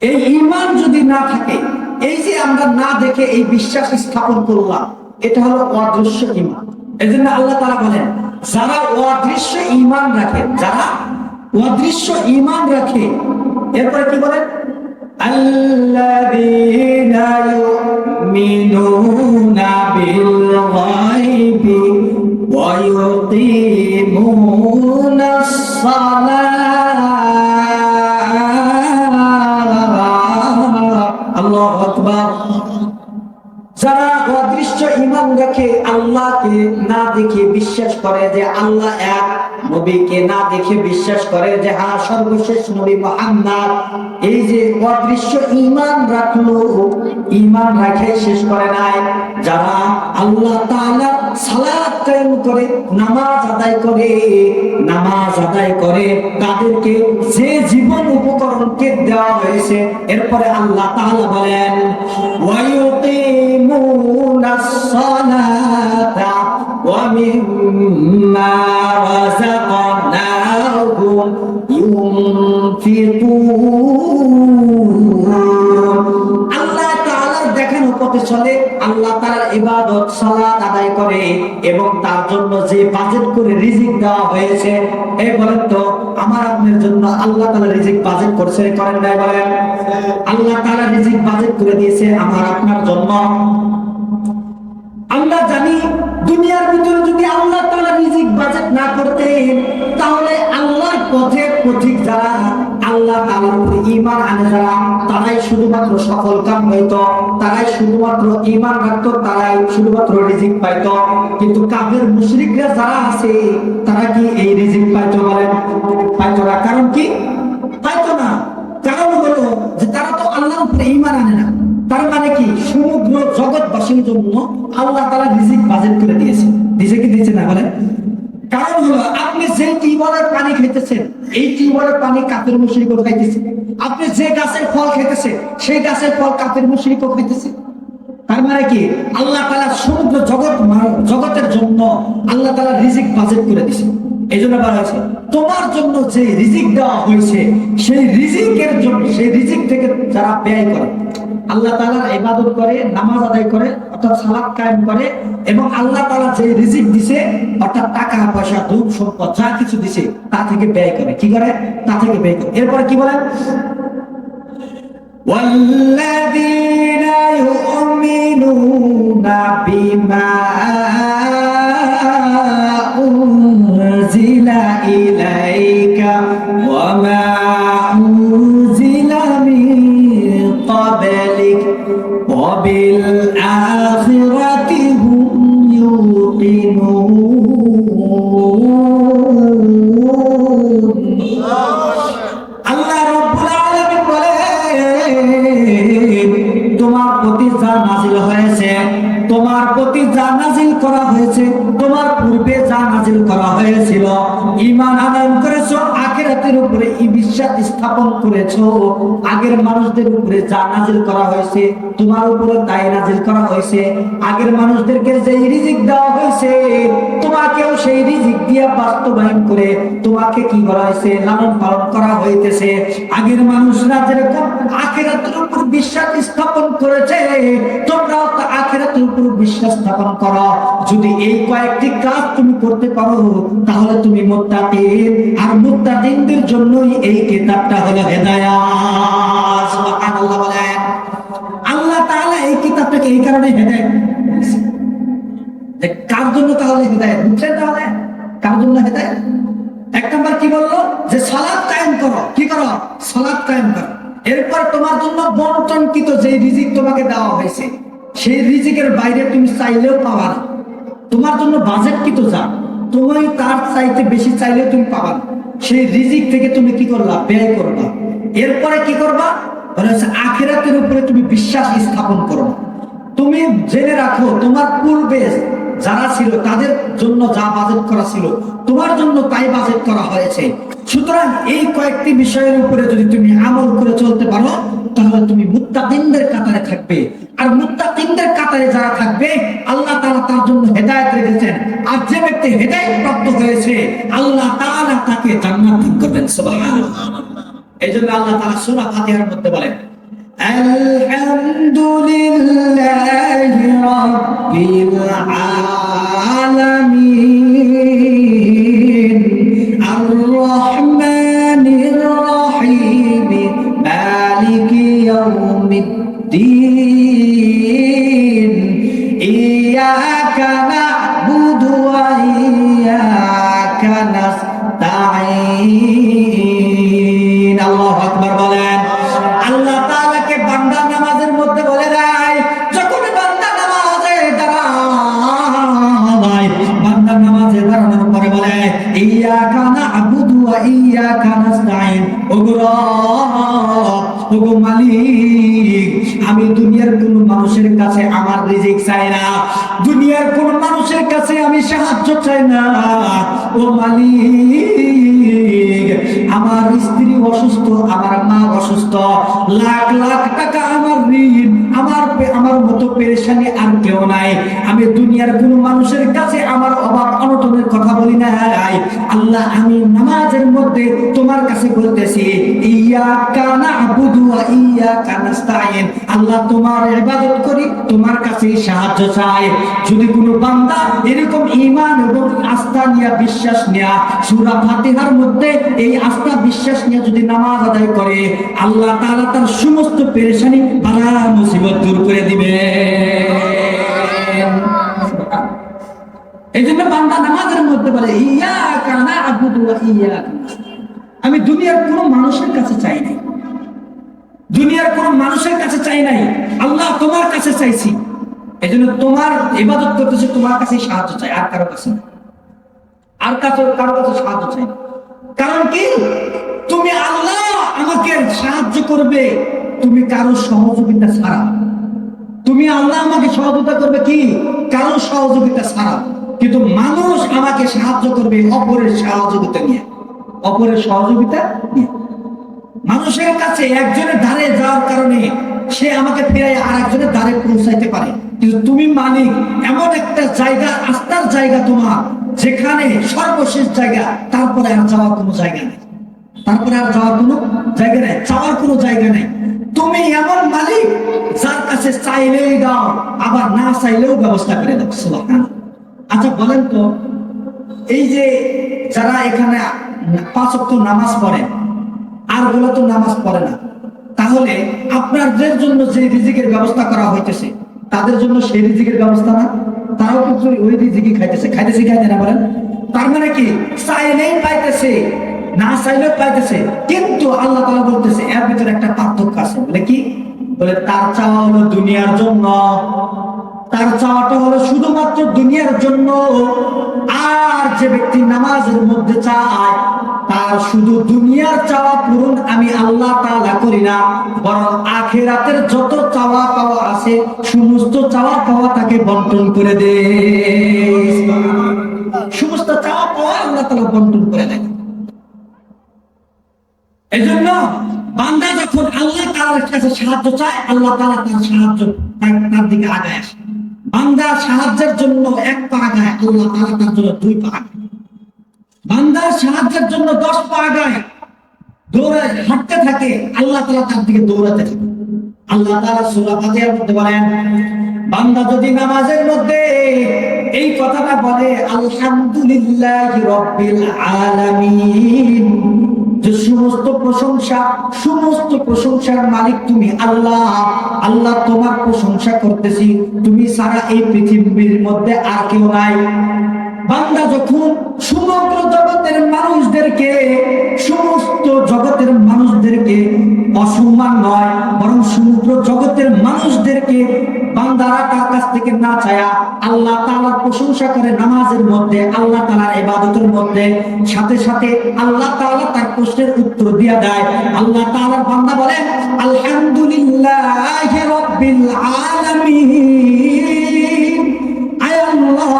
এই ঈমান যদি না থাকে, এই যে আমরা না দেখে এই বিশ্বাস স্থাপন করলাম, এটা হলো অদৃশ্য ঈমান। এজন্য আল্লাহ তাআলা বলেন যারা অদৃশ্য ঈমান রাখে, যারা অদৃশ্য ঈমান রাখে, এরপরে কি বলেন? আল্লাযীনা ইউমিনুনা বিল গায়বি ওয়া ইউকিমুনাস সালাত। আল্লাহু আকবার। যারা অদৃশ্য ঈমান রাখে, আল্লাহকে না দেখে বিশ্বাস করে যে আল্লাহ এক, নবীকে না দেখে বিশ্বাস করে যে হ্যাঁ সর্বশেষ নবী মুহাম্মদ, এই যে অদৃশ্য ঈমান রাখলো, ঈমান রাখে শেষ করে নাই। যারা আল্লাহ তাআলা সালাত কায়েম করে, নামাজ আদায় করে, তাদেরকে যে জীবন উপকরণকে দেওয়া হয়েছে, এরপরে আল্লাহ তাআলা বলেন ওয়া ইউকিমুনাস সালাতা ওয়া মিম্মা রাযাকনাহুম ইউনফিকুন। চলে, আল্লাহ তাআলার ইবাদত সালাত আদায় করে এবং তার জন্য যে বাজেট করে রিজিক দেওয়া হয়েছে, এই বলেন তো আমার আপনার জন্য আল্লাহ তাআলা রিজিক বাজেট করছে করেন নাই বলেন? আল্লাহ তাআলা রিজিক বাজেট করে দিয়েছে আমার আপনার জন্য। আমরা জানি দুনিয়ার ভিতরে যদি আল্লাহ তাআলা রিজিক বাজেট না করতেন তাহলে আল্লাহর পথে পথিক যারা আল্লাহ তাআলার উপরে ঈমান আনে যারা তারাই শুধুমাত্র সফল কাম হইতো, তারাই শুধুমাত্র ঈমান রাখতো, তারাই শুধুমাত্র রিজিক পাইতো। কিন্তু কাফের মুশরিকরা যারা আছে তারা কি এই রিজিক পাইতো বলেন? পাইতো না। কারণ কি পাইতো না? কারণ হলো যে তারা তো আল্লাহর উপরে ঈমান আনে না। তার মানে কি সমগ্র জগৎবাসীর জন্য আল্লাহ তাআলা রিজিক বাজেট করে দিয়েছে। দিয়েছে কি দিয়েছে না বলেন? কারণ হলো আপনি যে টিউবওয়েলের পানি খাইতেছেন এই টিউবওয়েলের পানি কাফের মুশরিকও খাইতেছে, আপনি যে গাছের ফল খাইতেছেন সেই গাছের ফল কাফের মুশরিকও খাইতেছে। তার মানে কি আল্লাহ তাআলা সমগ্র জগতের জন্য আল্লাহ তাআলা রিজিক বাজেট করে দিয়েছে। এই জন্য বলা হয়েছে তোমার জন্য যে রিজিক দেওয়া হয়েছে সেই রিজিকের জন্য, সেই রিজিক থেকে যারা ব্যয় করে, আল্লাহ তাআলার ইবাদত করে, নামাজ আদায় করে অর্থাৎ সালাত কায়েম করে এবং আল্লাহ তাআলা যে রিজিক দিছে অর্থাৎ টাকা পয়সা ধন সম্পদ যা কিছু দিছে তা থেকে ব্যয় করে। কি করে? তা থেকে ব্যয় করে। এরপর কি বলেন? والذين يؤمنون بما أنزل إليك وما أنزل من قبلك وبالآخرة هم يوقنون। আল্লাহ রাব্বুল আলামিন বলেন তোমার প্রতি যা নাজিল হয়েছে, তোমার প্রতি যা নাজিল করা হয়েছে, তোমার পূর্বে যা নাজিল করা হয়েছিল, ঈমান আনয়ন করেছো, আখিরাতের উপরে বিশ্বাস স্থাপন করেছো, আগের মানুষদের উপরে যা নাজিল করা হয়েছে তোমার উপরে তাই নাজিল করা হয়েছে। আগের মানুষদেরকে যে রিজিক দেওয়া হয়েছে তোমাকেও সেই রিজিক দিয়ে বাস্তবায়ন করে তোমাকে কি করা হয়েছে? লালন পালন করা হইতেছে। আগের মানুষরা যেরকম আখিরাতের উপর বিশ্বাস স্থাপন করেছে তোমরাও তো আখিরাতের উপর বিশ্বাস স্থাপন করো। যদি এই কয়েকটি কাজ তুমি করতে পারো তাহলে তুমি মুত্তাকিন, আর মুত্তাকিনদের জন্যই এই কিতাবটা হলো হেদায়েত। সুবহানাল্লাহ বলেন। আল্লাহ তাআলা এই কিতাবটাকে এই কারণে হেদায়েত দিয়েছেন যে কার জন্য তাহলে হেদায়েত? বুঝছেন তাহলে কার জন্য হেদায়েত? এক নাম্বার কি বললো? যে সালাত কায়েম করো। কি করো? সালাত কায়েম করো। এরপর তোমার জন্য বন্টনকৃত যে রিজিক তোমাকে দেওয়া হয়েছে সেই রিজিকের বাইরে তুমি চাইলেও পাবা না। তোমার জন্য বাজেটকৃত যা তুমি তার চাইতে বেশি চাইলে তুমি পাবা না। সেই রিজিক থেকে তুমি কি করবা? ব্যয় করবা। এরপরে কি করবা? আখিরাতের উপরে তুমি বিশ্বাস স্থাপন করো। তুমি জেনে রাখো তোমার পূর্বে যারা ছিল তাদের জন্য যা বাজেট করা ছিল তোমার জন্য তাই বাজেট করা হয়েছে। সুতরাং এই কয়েকটি বিষয়ের উপরে যদি তুমি আমল করে চলতে পারো তাহলে তুমি মুত্তাকিনদের কাতারে থাকবে। আর মুত্তাকিনদের কাতারে যারা থাকবে আল্লাহ তাআলা তার জন্য হেদায়েত রেখেছেন। আর যে ব্যক্তি হেদায়েত প্রাপ্ত হয়েছে আল্লাহ তাআলা তাকে জান্নাত দান করবেন। সুবহানাল্লাহ। এইজন্য আল্লাহ তাআলা সূরা ফাতিহার মধ্যে বলেন আলহামদুলিল্লাহি রাব্বিল আলামিন আর রহমানির রহিম মালিকি ইয়াউমিদ্দিন ইয়্যাকা না'বুদু ওয়া ইয়্যাকা নাস্তাঈন। আল্লাহু আকবার বলেন। আল্লাহ তাআলাকে বান্দা নামাজের মধ্যে বলে দেয়, যখন বান্দা নামাজে দাঁড়ায়, বান্দা নামাজে দাঁড়ানোর পরে বলে ইয়্যাকা না'বুদু ওয়া ইয়্যাকা নাস্তাঈন। ওগো রব, ওগো মালিক, আমি দুনিয়ার কোন মানুষের কাছে আমার রিজিক চাই না, দুনিয়ার কোন মানুষের কাছে আমি সাহায্য চাই না। ও মালিক, আমার স্ত্রী অসুস্থ, আমার মা অসুস্থ, লাখ লাখ টাকা আমার ঋণ, আমার মতো পেরেশানি আর কেউ নাই। আমি দুনিয়ার কোন মানুষের কাছে আমার অভাব অনটনের কথা বলি নাই। আল্লাহ, আমি নামাজের মধ্যে তোমার কাছে বলতেছি ইয়াকা না'বুদু ওয়া ইয়াকা নাস্তাঈন। আল্লাহ, তোমার ইবাদত করি, তোমার কাছে সাহায্য চাই। যদি কোনো বান্দা এরকম ঈমান এবং আস্থা নিয়ে, বিশ্বাস নিয়ে সূরা ফাতিহার মধ্যে এই আস্থা বিশ্বাস নিয়ে যদি নামাজ আদায় করে, আল্লাহ তাআলা তার সমস্ত পেরেশানি বালা মুসিবত দূর করে দিবে। এই জন্য বান্দা নামাজের মধ্যে বলে ইয়াকা না'বুদু ওয়া ইয়াকা নাস্তাঈন। আমি দুনিয়ার কোন মানুষের কাছে চাই নাই, দুনিয়ার কোন মানুষের কাছে চাই নাই, আল্লাহ তোমার কাছে চাইছি। এই জন্য তোমার ইবাদত করতেছি, তোমার কাছে সাহায্য চাই, আর কারো কাছে না, আর কারো কাছে সাহায্য চাই না। কারণ কি? তুমি আল্লাহ আমাকে সাহায্য করবে তুমি কারো সহযোগিতা ছাড়া। তুমি আল্লাহ আমাকে সহযোগিতা করবে কি? কারো সহযোগিতা ছাড়া। কিন্তু মানুষ আমাকে সাহায্য করবে অপরের সহযোগিতা নিয়ে, অপরের সহযোগিতা নিয়ে। মানুষের কাছে একজনের ধারে যাওয়ার কারণে সে আমাকে ফিরাই আর একজনের ধারে পৌঁছাইতে পারে, কিন্তু তুমি মালিক এমন একটা জায়গা, আস্থার জায়গা তোমার, যেখানে সর্বশেষ জায়গা, তারপরে আর যাওয়ার কোনো জায়গা নেই, তারপরে আর যাওয়ার কোনো জায়গা নেই, চাওয়ার কোনো জায়গা নেই। তুমি এমন মালিক যার কাছে চাইলেই দাও, আবার না চাইলেও ব্যবস্থা করে দাও। সুবহানাল্লাহ। আচ্ছা বলেন তো, এই যে যারা এখানে 5 ওয়াক্ত নামাজ পড়ে আর গুলো তো নামাজ পড়ে না, তাহলে আপনাদের জন্য যে রিজিকের ব্যবস্থা করা হইতেছে তাদের জন্য সেই রিজিকের ব্যবস্থা না? তারাও কিন্তু ওই রিজিকই খাইতেছে খাইতে না। বলেন, তার মানে কি? চাইলেই পাইতেছে, না চাইলেও পাইতেছে। কিন্তু আল্লাহ তাআলা বলতেছে এর ভিতরে একটা পার্থক্য আছে। বলে কি? বলে তার চাওয়া হলো দুনিয়ার জন্য, তার চাওয়াটা হলো শুধুমাত্র দুনিয়ার জন্য। আর যে ব্যক্তি নামাজের মধ্যে চায়, তার শুধু দুনিয়ার চাওয়া পূরণ আমি আল্লাহ তাআলা করি না, বরং আখিরাতের যত চাওয়া পাওয়া আছে সমস্ত চাওয়া পাওয়া তাকে বন্টন করে দেয়। সমস্ত চাওয়া পাওয়া আল্লাহ তাআলা বন্টন করে দেয়। এজন্য বান্দা যখন আল্লাহ তাআলার কাছে সাহায্য চায়, আল্লাহ তাআলা তার সাহায্য তার দিকে আগায় আসে। বান্দা সাহায্যের জন্য 1 পা আগায়, আল্লাহ তাআলা তার জন্য 2 পা আগায়। বান্দার সাহায্যের জন্য 10 পা আগায়, দৌড়ায় হাঁটতে থাকে, আল্লাহ তাআলা তার দিকে দৌড়াতে থাকে। আল্লাহ তাআলা সূরা ফাতিহার মধ্যে বলেন, বান্দা যদি নামাজের মধ্যে এই কথাটা বলে আলহামদুলিল্লাহি রাব্বিল আলামিন, যে সমস্ত প্রশংসার মালিক তুমি আল্লাহ, আল্লাহ তোমার প্রশংসা করতেছি, তুমি ছাড়া এই পৃথিবীর মধ্যে আর কেউ নাই। বান্দা যখন সমগ্র জগতের মানুষদেরকে অসম্মান নয়, বরং সমগ্র জগতের মানুষদেরকে বান্দারা তার কাছ থেকে না চায়া আল্লাহ তাআলার প্রশংসা করে নামাজের মধ্যে, আল্লাহ তাআলার ইবাদতের মধ্যে, সাথে সাথে আল্লাহ তাআলা তার প্রশ্নের উত্তর দিয়ে দেয়। আল্লাহ তাআলার বান্দা বলে আলহামদুলিল্লাহি রাব্বিল আলামিন। আয় আল্লাহ,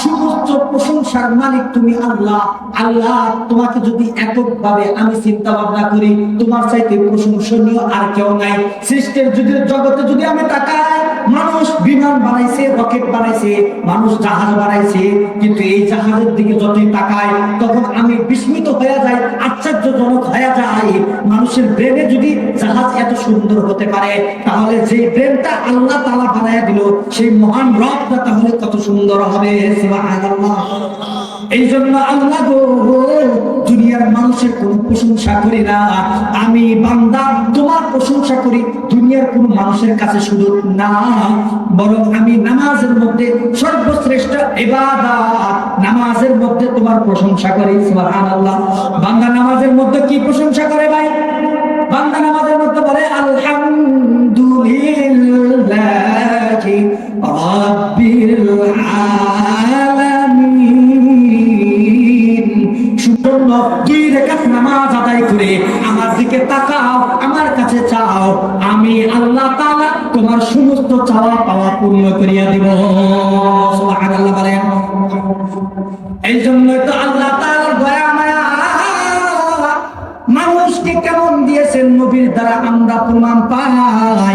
সমস্ত প্রশংসার মালিক তুমি আল্লাহ। আল্লাহ, তোমাকে যদি এককভাবে আমি চিন্তা ভাবনা করি, তোমার চাইতে প্রশংসনীয় আর কেউ নাই। সৃষ্টির জগতে যদি আমি তাকাই, মানুষ বিমান বানাইছে, রকেট বানাইছে, মানুষ জাহাজ বানাইছে, কিন্তু এই জাহাজের দিকে যতই তাকাই তখন আমি বিস্মিত হয়ে যাই, আশ্চর্যজনক হয়ে যায়। মানুষের ব্রেনে যদি জাহাজ এত সুন্দর হতে পারে, তাহলে যে ব্রেনটা আল্লাহ তাআলা বানায়া দিল, সেই মহান রবটা তাহলে কত সুন্দর হবে। সুবহানাল্লাহ। এই জন্য আল্লাহ গো, দুনিয়ার মানুষের কোন প্রশংসা করি না, আমি বান্দা তোমার প্রশংসা করি দুনিয়ার কোন মানুষের কাছে শুধু না, বরং আমি নামাজের মধ্যে সর্বশ্রেষ্ঠ ইবাদত, নামাজের মধ্যে তোমার প্রশংসা করি। সুবহানাল্লাহ। বান্দা নামাজের মধ্যে কি প্রশংসা করে ভাই? বান্দা নামাজের মধ্যে বলে আলহামদুলিল্লাহি রাব্বিল আলামিন। সুবহান 2 রাকাত নামাজ আদায় করে আমার দিকে তাকাও, আমার কাছে চাও, আমি আল্লাহ তাআলা তোমার সমস্ত চাওয়া পাওয়া পূর্ণ করিয়া দিব। সুবহানাল্লাহ বলেন। এই জন্যই তো আল্লাহ তাআলার দয়া মায়া মানুষকে কেমন দিয়েছেন, নবীর দ্বারা আমরা প্রমাণ পাই।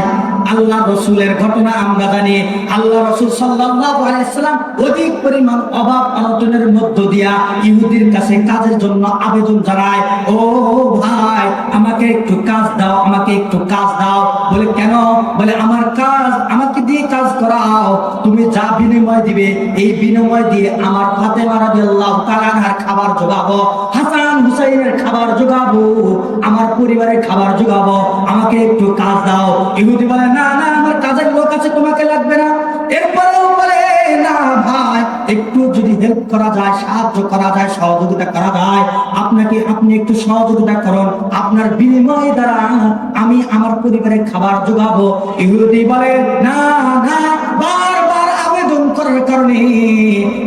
আল্লাহ রসুলের ঘটনা আমরা জানি। আল্লাহ রসুল সাল্লাল্লাহু আলাইহি ওয়াসাল্লাম অধিক পরিমাণ অভাব অনটনের মধ্য দিয়া ইহুদির কাছে কাজের জন্য আবেদন জানায়, ও ভাই আমাকে একটু কাজ দাও, আমাকে একটু কাজ দাও। বলে কেন? বলে আমার কাজ, আমাকে দিয়ে কাজ করাও, তুমি যা বিনিময় দিবে এই বিনিময় দিয়ে আমার ফাতেমা রাদিয়াল্লাহু তাআলা আনহার খাবার জোগাবো, হাসান হুসাইনের খাবার জোগাবো, আমার পরিবারের খাবার জোগাবো, আমাকে একটু কাজ দাও। ইহুদি বলে না না, আমার কাজের লোক আছে, তোমাকে লাগবে না। এরপরেও বলে না ভাই, একটু যদি হেল্প করা যায়, সাহায্য করা যায়, সহযোগিতা করা যায়, আপনাকে আপনি একটু সহযোগিতা করুন, আপনার বিনিময় দ্বারা আমি আমার পরিবারের খাবার জোগাবো। ইহুদি বলে না না, বারবার আবেদন করার কারণে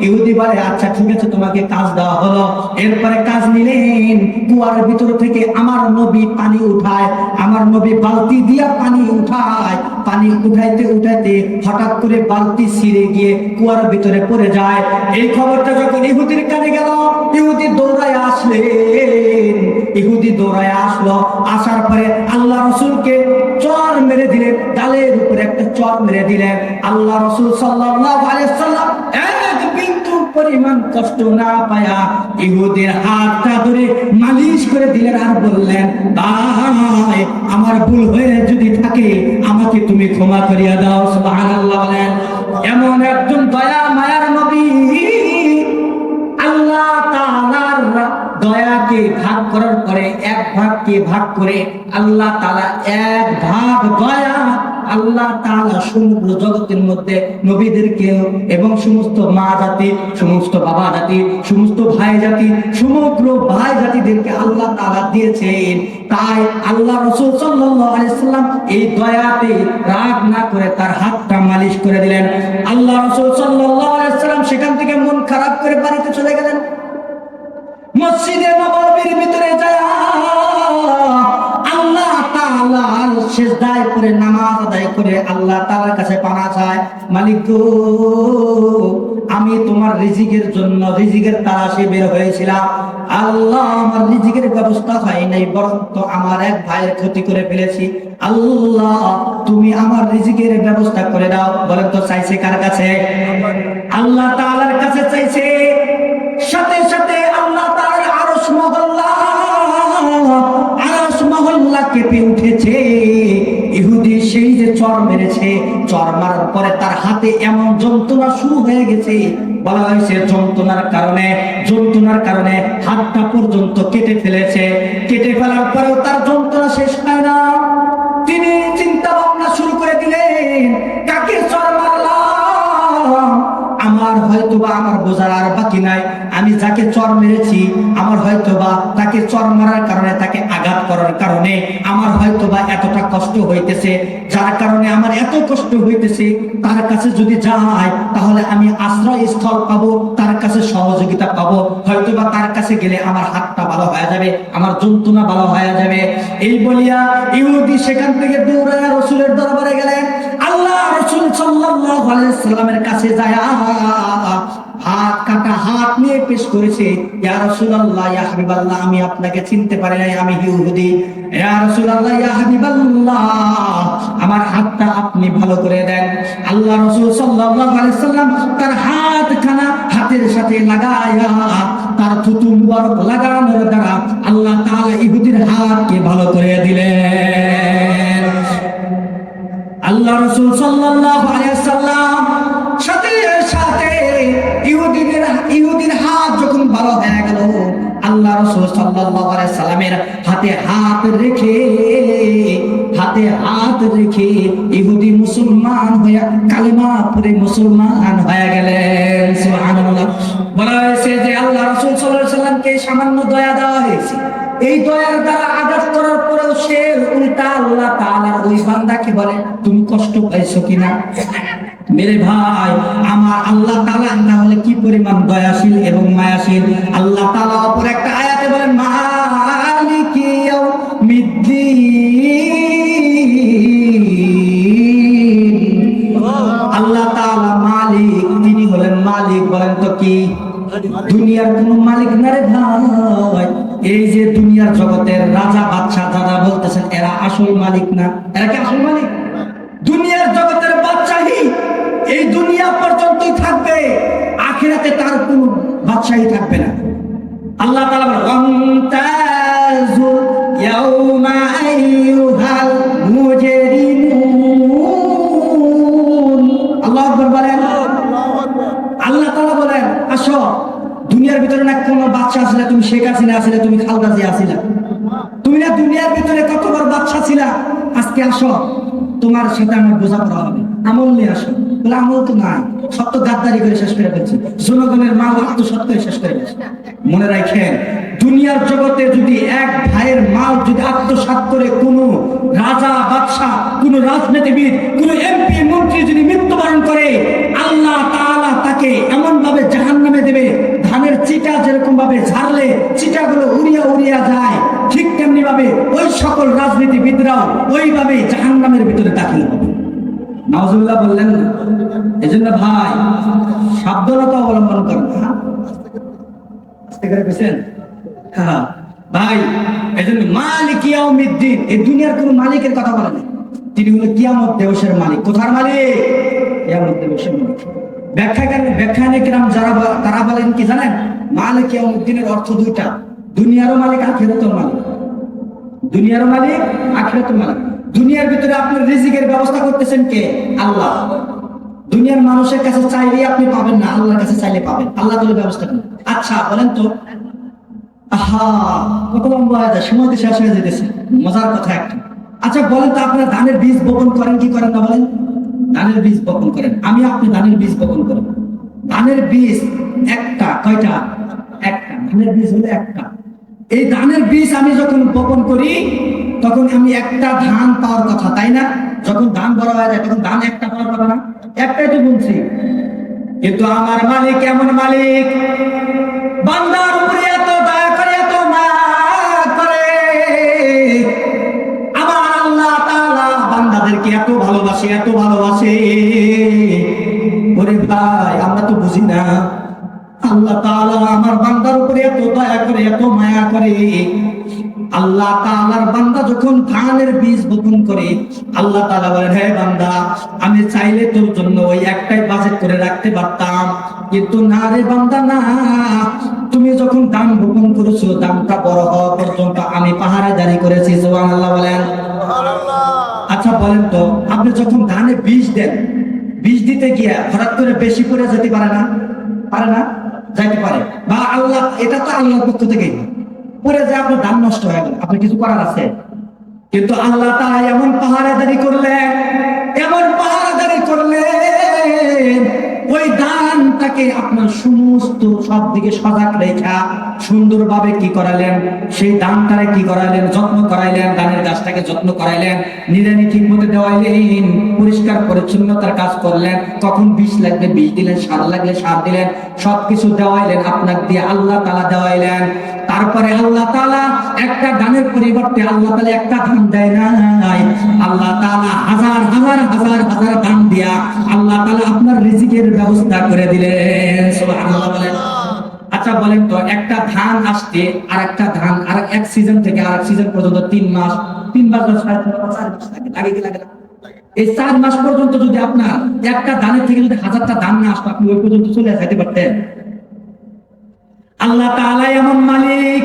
ইহুদি বলে আচ্ছা ঠিক আছে, তোমাকে কাজ দেওয়া হলো। এরপরে কাজ নিলেন, কুয়ার ভিতর থেকে আমার নবী পানি উঠায়, আমার নবী বালতি দিয়া পানি উঠায়, পানি উঠাইতে উঠাইতে হঠাৎ করে বালতি ছিঁড়ে গিয়ে কুয়ার ভিতরে পড়ে যায়। এই খবরটা যখন ইহুদির কানে গেল, ইহুদি দৌড়ায় আসলেন, ইহুদি দৌড়ায় আসলো, আসার পরে আল্লাহ রসুলকে চর মেরে দিলেন, গালের উপরে একটা চর মেরে দিলেন। আল্লাহ রসুল সাল্লাল্লাহু আলাইহি ওয়াসাল্লাম এক বিন্দু পরিমাণ কষ্ট না পায়া ইহুদির হাতটা ধরে মালিশ করে দিলেন আর বললেন, ভাই আমার ভুল হয়ে যদি থাকে আমাকে তুমি ক্ষমা করিয়া দাও। সুবহানাল্লাহ বলেন। এমন একজন দয়া মায়ার নবী, আল্লাহ তাআলার দয়াকে ভাগ করার পরে এক ভাগকে ভাগ করে আল্লাহ তাআলা এক ভাগ দয়া আল্লাহ তাআলা সমগ্র জগতের মধ্যে নবীদেরকে এবং সমস্ত মা জাতি, সমস্ত বাবা জাতি, সমস্ত ভাই জাতি, সমগ্র ভাই জাতিদেরকে আল্লাহ তাআলা দিয়েছেন। তাই আল্লাহ রাসূল সাল্লাল্লাহু আলাইহি ওয়াসাল্লাম এই দয়াতে রাগ না করে তার হাতটা মালিশ করে দিলেন। আল্লাহ রাসূল সাল্লাল্লাহু আলাইহি ওয়াসাল্লাম সেখান থেকে মন খারাপ করে বাড়িতে চলে গেলেন। মসজিদে নববীর ভিতরে যায় আল্লাহ তাআলার সিজদায় পড়ে নামাজ আদায় করে আল্লাহ তাআলার কাছে পানা চায়, মালিক গো আমি তোমার রিজিকের জন্য রিজিকের তালাশে বের হয়েছিলাম, আল্লাহ আমার রিজিকের ব্যবস্থা হয় নাই, বরং তো আমার এক ভাইয়ের ক্ষতি করে ফেলেছি, আল্লাহ তুমি আমার রিজিকের ব্যবস্থা করে দাও। বলেন তো চাইছে কার কাছে? আল্লাহ তাআলার কাছে চাইছে। সাথে সাথে আল্লাহ তাআলার আরশ মহল্লা কেঁপে উঠেছে। ইহুদি সেই যে চর মেরেছে, চর মারার পরে তার হাতে এমন যন্ত্রণা শুরু হয়ে গেছে, বলা হয়েছে যন্ত্রণার কারণে হাতটা পর্যন্ত কেটে ফেলেছে। কেটে ফেলার পরেও তার যন্ত্রণা শেষ হয় না। তিনি চিন্তা ভাবনা শুরু করে দিলেন, কাকে চর মারলাম, আমার হয়তোবা আমার বোঝার আর বাকি নাই, আমি যাকে চর মেরেছি আমার হয়তোবা তাকে চর মারার কারণে, তাকে আঘাত করার কারণে আমার হয়তোবা এতটা কষ্ট হইতেছে, যার কারণে আমার এত কষ্ট হইতেছে, তার কাছে যদি যাই তাহলে আমি আশ্রয় স্থল পাবো, তার কাছে সহযোগিতা পাবো, হয়তোবা তার কাছে গেলে আমার হাতটা ভালো হয়ে যাবে, আমার যন্ত্রণা ভালো হয়ে যাবে। এই বলিয়া ইহুদি সেখান থেকে দৌড়ায় রাসূলের দরবারে গেলেন। আল্লাহ রাসূল সাল্লাল্লাহু আলাইহি ওয়াসাল্লামের কাছে যায় হাত কাটা হাত নিয়ে পেশ করেছে, ইয়া রাসূলুল্লাহ ইয়া হাবিবাল্লাহ আমি আপনাকে চিনতে পারি নাই, আমি ইহুদি। ইয়া রাসূলুল্লাহ ইয়া হাবিবাল্লাহ আমার হাতটা আপনি ভালো করে দেন। আল্লাহ রাসূল সাল্লাল্লাহু আলাইহি ওয়াসাল্লাম তার হাতখানা হাতের সাথে লাগায়া, তার থুতু মুবারক লাগানোর দ্বারা আল্লাহ তাআলা ইহুদির হাতকে ভালো করে দিলেন। আল্লাহ রাসূল সাল্লাল্লাহু আলাইহি ওয়াসাল্লাম সাথে সাথে ইহুদির হাত যখন ভালো হয়ে গেল, আল্লাহ রাসূল সাল্লাল্লাহু আলাইহি ওয়াসাল্লামের হাতে হাত রেখে ইহুদি মুসলমান হয়ে কালেমা পড়ে মুসলমান হয়ে গেলেন। সুবহানাল্লাহ। বলা হয়েছে যে আল্লাহ রাসূল সাল্লাল্লাহু আলাইহি ওয়াসাল্লামকে সামান্য দয়া দেওয়া হয়েছে, এই দয়ার দ্বারা আঘাত করার পরেও সে উল্টা আল্লাহ তাআলার ওই বান্দাকে বলে, তুমি কষ্ট পাইছো কিনা? মেরে ভাই, আমার আল্লাহ তাআলা না হলে কি পরিমাণ দয়াশীল এবং মায়াশীল। আল্লাহ তাআলা অপর একটা আয়াতে বলেন, মালিকি ইয়াউমিদ্দিন। আল্লাহ তাআলা মালিক, তিনি হলেন মালিক। বলেন তো কি? দুনিয়ার কোন মালিক না রে ভাই। এই যে দুনিয়ার জগতের রাজা বাদশা যারা বলতেছেন এরা আসল মালিক না। এরা কি আসল মালিক? দুনিয়ার জগতের বাদশাহী এই দুনিয়া পর্যন্তই থাকবে, আখিরাতে তার কোনো বাদশাহী থাকবে না। আল্লাহ তাআলা বলেন ওয়ামতাজুল ইয়াউমা আইয়ুহাল মুজরিমুন। আল্লাহু আকবার বলেন। আল্লাহ তাআলা বলেন আসো, দুনিয়ার ভিতরে না কোনো বাদশা ছিল, তুমি শেখ হাসিনা ছিলে, তুমি খালেদা জিয়া ছিলা, তুমি না দুনিয়ার ভিতরে কত বড় বাদশা ছিলা, আজকে আসো তোমার সাথে আমার বোঝাপড়া হবে, আমল নিয়ে আসো। বলে আমল তো নাই, সব তো গাদ্দারি করে শেষ করে ফেলছি, জনগণের মাল আত্মসৎ করে শেষ করে ফেলছি। মনে রাখেন, দুনিয়ার জগতে যদি এক ভাইয়ের মাল যদি আত্মসাৎ করে কোনো রাজা বাদশা, কোনো রাজনীতিবিদ, কোনো এমপি মন্ত্রী যদি মৃত্যুবরণ করে, আল্লাহ তাআলা তাকে এমন ভাবে জাহান্নামে দেবে, ধানের চিটা যেরকম ভাবে ঝাড়লে চিটাগুলো উড়িয়া উড়িয়া যায়, ঠিক তেমনি ভাবে ওই সকল রাজনীতিবিদরাও ওইভাবে জাহান্নামের ভিতরে দাখিল হবে। নাউজুবিল্লাহ বললেন না? এজন্য ভাই সাবধানতা অবলম্বন করেন। আস্তে করে বুঝছেন? হ্যাঁ ভাই, এজন্য মালিক ইয়াউমিদ্দিন, এই দুনিয়ার কোন মালিকের কথা বলে না, তিনি হলো কিয়ামত দিবসের মালিক। কোথার মালিক? কিয়ামত দিবসের মালিক। ব্যাখ্যানিকরাম যারা তারা বলেন কি জানেন, মালিক ইয়াউমিদ্দিনের অর্থ দুইটা, দুনিয়ারও মালিক আখিরাতের মালিক। দুনিয়ারও মালিক আখিরাতের মালিক। দুনিয়ার ভিতরে আপনার রিজিকের ব্যবস্থা করতেছেন কে? আল্লাহ। দুনিয়ার মানুষের কাছে চাইলে আপনি পাবেন না, আল্লাহর কাছে চাইলে পাবেন, আল্লাহ তাআলা ব্যবস্থা করেন। আচ্ছা বলেন তো, কত লম্বা হয়ে যায়, সময় তো শেষ হয়ে যেতেছে, মজার কথা একটা। আচ্ছা বলেন তো, আপনার ধানের বীজ বপন করেন কি করেন না? বলেন। ধানের বীজ বপন করেন, আমি আপনি ধানের বীজ বপন করেন। ধানের বীজ একটা, কয়টা? একটা। ধানের বীজ হলো একটা। এই ধানের বীজ আমি যখন বপন করি তখন আমি একটা ধান পাওয়ার কথা, তাই না? যখন ধান বড় হয়ে যায় তখন ধান একটা পাওয়ার কথা না? একটাই তো বলছি। কিন্তু আমার মালিক এমন মালিক, বান্দার উপরে এত দয়া করে, এত মায়া করে, আমার আল্লাহ তাআলা বান্দাদেরকে এত ভালোবাসে, এত ভালোবাসে। ওরে ভাই, আমরা তো বুঝি না আল্লাহ তাআলা আমার বান্দার উপরে এত দয়া করে, এত মায়া করে। আল্লাহ তাআলার বান্দা যখন ধানের বীজ বপন করে, আল্লাহ তাআলা বলেন, হে বান্দা, আমি চাইলে তোর জন্য ওই একটাই বাজেট করে রাখতে পারতাম, কিন্তু না রে বান্দা, না। তুমি যখন ধান বপন করেছো, ধানটা বড় হওয়া পর্যন্ত আমি পাহাড়ে জারি করেছি। সুবহানাল্লাহ বলেন। আচ্ছা বলেন তো, আপনি যখন ধানে বীজ দেন, বীজ দিতে গিয়া হঠাৎ করে বেশি করে যেতে পারে না? পারে না? যাইতে পারে। বা আল্লাহ, এটা তো আল্লাহর পক্ষ থেকেই পরে যে আপনার ধান নষ্ট হয়ে গেল, আপনি কিছু করার আছে? কিন্তু আল্লাহ তাআলা এমন পাহারাদারি করলেন, এমন পাহারাদারি করলেন, ওই ধানটাকে আপনার সমস্ত সব দিকে সজাগ রেখা সুন্দরভাবে কি করালেন, সেই ধানটারে কি করালেন, যত্ন করাইলেন, ধানের গাছটাকে যত্ন করাইলেন, নিড়ানি ঠিক মতো দেওয়াইলেন, পরিষ্কার পরিচ্ছন্নতার কাজ করলেন, কখন বিষ লাগবে বিষ দিলেন, সার লাগলে সার দিলেন, সবকিছু দেওয়াইলেন, আপনার দিয়ে আল্লাহ তাআলা দেওয়াইলেন। তারপরে আল্লাহ তাআলা একটা ধানের পরিবর্তে আল্লাহ তাআলা একটা ধান দেয় নাই, আল্লাহ তাআলা হাজার হাজার হাজার হাজার ধান দিয়া আল্লাহ তাআলা আপনার রিজিকের ব্যবস্থা করে দিলেন। সুবহানাল্লাহ বলেন। আচ্ছা বলেন তো, একটা ধান আসতে আর একটা ধান আর এক সিজন থেকে আরেক সিজন পর্যন্ত 3 মাস, 3 মাস 4 মাস লাগে কি লাগে না? এই 4 মাস পর্যন্ত যদি আপনার একটা ধানের থেকে যদি 1000টা ধান না আসতো, আপনি ওই পর্যন্ত চলে যেতে পারতেন? আল্লাহ তাআলা এমন মালিক,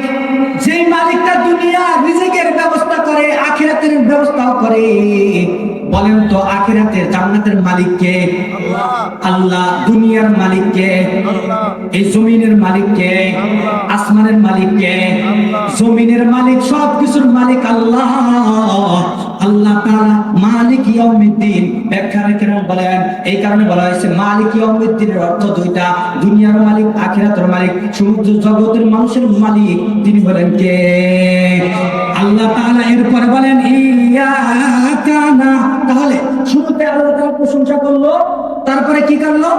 যে মালিকটা দুনিয়া রিজিকের ব্যবস্থা করে, আখিরাতের ব্যবস্থাও করে। বলেন তো, আখিরাতের জান্নাতের মালিক কে? আল্লাহ। দুনিয়ার মালিক কে? এই জমিনের মালিক কে? আসমানের মালিক কে? জমিনের মালিক, সবকিছুর মালিক আল্লাহ। আল্লাহ তাআলা মালিক ইয়াউমিদ্দিন। ব্যাখ্যাকাররা বলেন, এই কারণে বলা হয়েছে মালিক ইয়াউমিদ্দিনের অর্থ দুইটা, দুনিয়ার মালিক, আখিরাতের মালিক, সমগ্র জগতের মানুষের মালিক তিনি বলেন কে? আল্লাহ তাআলা। এরপরে বলেন ইয়াকা না। তাহলে শুরুতে আল্লাহ তাআলা প্রশংসা করলো, তারপরে কি করলো?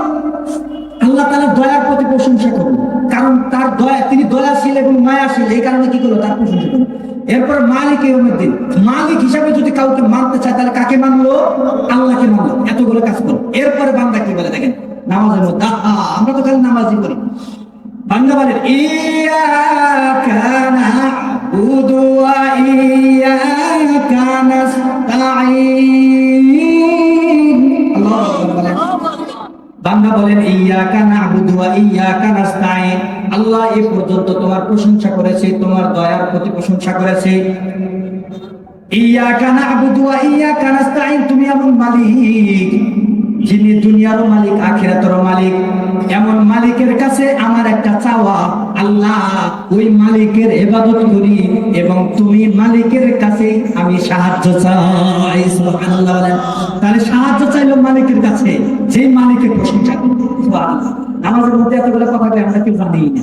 আল্লাহ তাআলা দয়ার প্রতি প্রশংসা করলো, কারণ তার দয়া, তিনি দয়াশীল এবং মায়াশীল, এই কারণে কি করলো? তার প্রশংসা করলো। এরপর মালিক ইয়াউমিদ্দিন, মালিক হিসাবে যদি কাউকে মানতে চায় তাহলে কাকে মানলো? আল্লাহকে মানলো। এতগুলো কাজ করলো। এরপরে বান্দা কি বলে দেখেন, নামাজের মধ্যে, আমরা তো খালি নামাজই করি। বান্দা বলেন ইয়াকা না'বুদু ওয়া ইয়াকা নাস্তাঈন। ইয়াকা নাস্তাইন। আল্লাহ এই পর্যন্ত তোমার প্রশংসা করেছে, তোমার দয়ার প্রতি প্রশংসা করেছে। ইয়াকা না'বুদু ওয়া ইয়াকা নাস্তাইন, তুমি এমন মালিক যিনি দুনিয়ারও মালিক আখিরাতেরও মালিক। এমন মালিকের কাছে আমার একটা চাওয়া, আল্লাহ ওই মালিকের ইবাদত করি এবং তুমি মালিকের কাছে আমি সাহায্য চাই। সুবহানাল্লাহ বলেন। তাহলে সাহায্য চাইলো মালিকের কাছে, যে মালিকের প্রশংসা করি। সুবহানাল্লাহ। নামাজের মধ্যে এতগুলো কথা আমরা কেউ জানি না।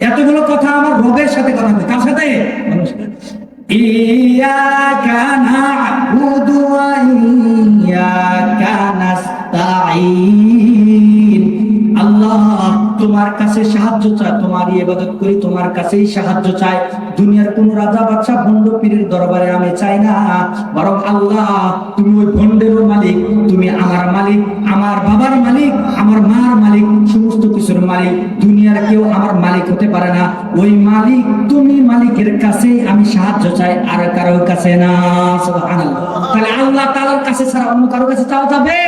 এতগুলো কথা আমার রবের সাথে কথা বলে, কার সাথে? ইয়াকা না'বুদু ওয়া ইয়াকা নাস্তাঈন। আল্লাহ তোমার কাছে সাহায্য চাই, তোমারই ইবাদত করি, তোমার কাছেই সাহায্য চাই। দুনিয়ার কোন রাজা বাদশা ভণ্ড পীরের দরবারে আমি চাই না, বরং আল্লাহ তুমি ওই ভণ্ডেরও মালিক, তুমি আমার মালিক, আমার বাবার মালিক, আমার মার মালিক, সমস্ত কিছুর মালিক। দুনিয়ার কেউ আমার মালিক হতে পারে না, ওই মালিক তুমি মালিকের কাছে আমি সাহায্য চাই, আর কারোর কাছে না। সুবহানাল্লাহ। তাহলে আল্লাহ তাআলার কাছে ছাড়া অন্য কারোর কাছে চাওয়া যাবে?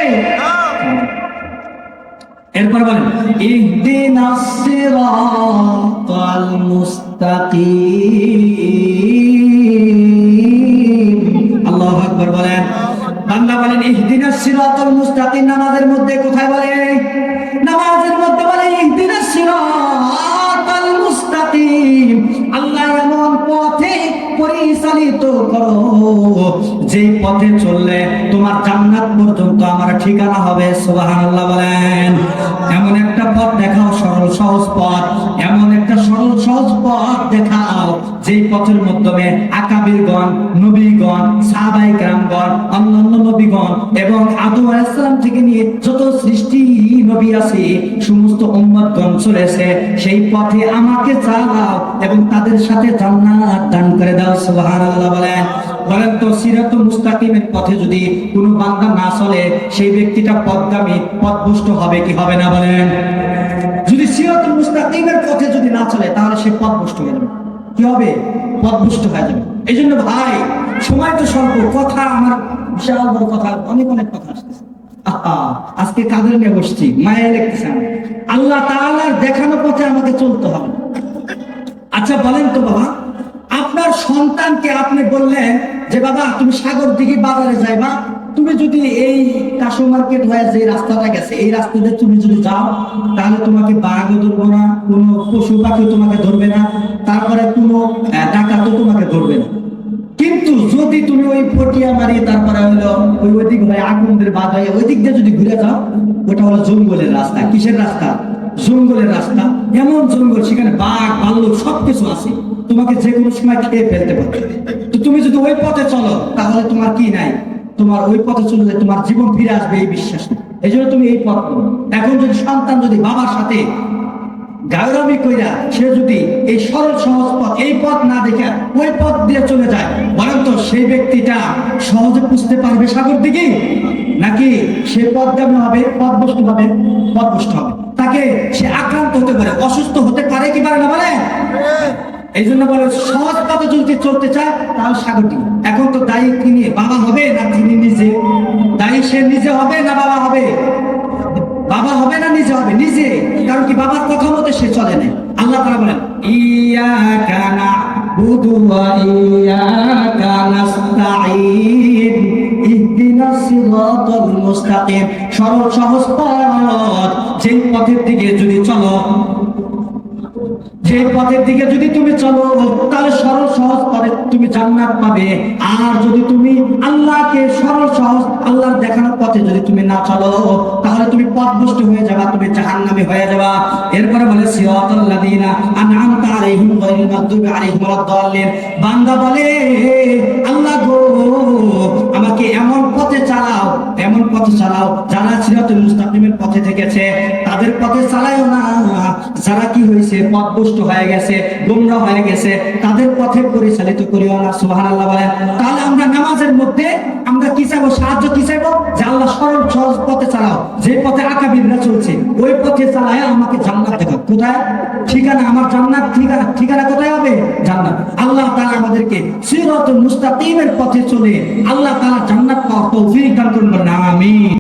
এরপর বলেন ইহদিনাস সিরাতাল মুস্তাকিম। আল্লাহু আকবার বলেন। বান্দা বলেন ইহদিনাস সিরাতাল মুস্তাকিম। নামাজের মধ্যে কোথায় বলে? নামাজের মধ্যে বলে ইহদিনাস সিরাতাল মুস্তাকিম। আল্লাহ এমন পথে পরিচালিত করো যে পথে চললে তোমার জান্নাত পর্যন্ত আমার ঠিকানা হবে। সুবহানাল্লাহ বলেন। এমন একটা পথ দেখাও, সরল সহজ পথ, এমন একটা সরল সহজ পথ দেখাও যে পথের মাধ্যমে আকাবিরগণ, নবীগণ, সাহাবায়ে কেরামগণ, অন্যান্য নবীগণ এবং আদম আলাইহিস সালাম থেকে নিয়ে যত সৃষ্টি নবী আছে সমস্ত উম্মতগণ চলেছে, সেই পথে আমাকে চালাও এবং তাদের সাথে জান্নাত দান করে দাও। সুবহানাল্লাহ বলেন। বলেন তো সিরাতুল মুস্তাকিমের পথে যদি কোনো বান্দা না চলে, সেই ব্যক্তিটা পথগামী, পথভ্রষ্ট হবে কি হবে না? বলেন। যদি সিরাতুল মুস্তাকিমের পথে যদি না চলে, তাহলে সে পথভ্রষ্ট হয়ে যাবে। কি হবে? পথভ্রষ্ট হয়ে যাবে। এই জন্য ভাই, সময় তো স্বল্প, কথা আমার বিশাল বড় কথা, অনেক অনেক কথা আসতেছে। আজকে কাদের নিয়ে বসছি, মায়া লিখতেছে। আল্লাহ তাআলার দেখানো পথে আমাকে চলতে হবে। আচ্ছা বলেন তো বাবা, আপনার সন্তানকে আপনি বললেন যে বাবা তুমি সাগর দিঘি বাজারে যাইবা, তুমি যদি এই কাশু মার্কেট হয়ে যে রাস্তাটা গেছে এই রাস্তাতে তুমি যদি যাও, তাহলে তোমাকে বাঘও ধরবো না, কোনো পশু পাখি তোমাকে ধরবে না, তারপরে কোনো ডাকাতও তোমাকে ধরবে না। কিন্তু যদি তুমি ওই ফটিয়া মারি, তারপরে হলো ওই দিক হয়ে আগুনের বাদ হয়ে ওই দিক দিয়ে যদি ঘুরে যাও, ওটা হলো জঙ্গলের রাস্তা। কিসের রাস্তা? জঙ্গলের রাস্তা। এমন জঙ্গল, সেখানে বাঘ ভাল্লুক সবকিছু আছে, তোমাকে যে কোনো সময় খেয়ে ফেলতে পারে। তো তুমি যদি ওই পথে চলো, তাহলে তোমার কি নাই? তোমার ওই পথে চললে তোমার জীবন ফিরে আসবে, এই বিশ্বাস নেই। এই জন্য তুমি এই পথ করো। এখন যদি সন্তান যদি বাবার সাথে গায়রামি কইরা সে যদি এই সরল সহজ পথ, এই পথ না দেখে ওই পথ দিয়ে চলে যায়, বলেন তো সেই ব্যক্তিটা সহজে বুঝতে পারবে সাগর দিকে, নাকি সে পথগামী হবে, পথভ্রষ্ট হবে? পথভ্রষ্ট হবে। তাকে সে আক্রান্ত হতে পারে, অসুস্থ হতে পারে কি পারে না? বলে। এই জন্য বলে সহজ পথে যদি চলতে চায় তাহলে সাগর দিকে। এখন তো দায়ী তিনি বাবা হবে না তিনি নিজে? দায়ী সে নিজে হবে না বাবা হবে? বাবা হবে না নিজে হবে? নিজে। কারণ কি? বাবার কথা মতো সে চলে না। আল্লাহ তাআলা বলেন ইয়াকা না'বুদু ওয়া ইয়াকা নাস্তাঈন ইহদিনাস সিরাতাল মুস্তাকিম। সরল সহজ পথ, যে পথের দিকে যদি চলো, যে পথের দিকে যদি তুমি চলো, তাহলে সরল সহজ পথে তুমি জান্নাত পাবে। আর যদি তুমি আল্লাহকে সরল সহজ আল্লাহর দেখানো পথে যদি তুমি না চলো, তাহলে তুমি পথভ্রষ্ট হয়ে যাবা, তুমি জাহান্নামী হয়ে যাবা। এরপরে বলে সিরাতাল লাযিনা আন'আমতা আলাইহিম গায়রিল মাগদুবি আলাইহিম ওয়ালাদ-দাল্লিন। বান্দা বলে আল্লাহ গো, আমাকে এমন পথে চালাও, এমন পথে চালাও যারা সিরাতুল মুস্তাকিমের পথে থেকেছে, তাদের পথে চালাও না যারা কি হয়েছে, পথভ্রষ্ট হয়ে গেছে, গোমরাহ হয়ে গেছে, তাদের পথে পরিচালিত করিও না। সুবহানাল্লাহ বলেন। তাহলে আমরা নামাজের মধ্যে আমরা কি চাইবো? সাহায্য কি চাইবো? যে আল্লাহ সরল সহজ পথে চালাও, যে পথে আকাবিররা চলছে ওই পথে চালায় আমাকে জান্নাত দেখাও। কোথায় ঠিকানা? আমার জান্নাত ঠিকানা। ঠিকানা কোথায় হবে? জান্নাত। আল্লাহ তাআলা আমাদেরকে সিরাতুল মুস্তাকিমের পথে চলে আল্লাহ তাআলা জান্নাত পাওয়ার তৌফিক দান করুন। আমিন।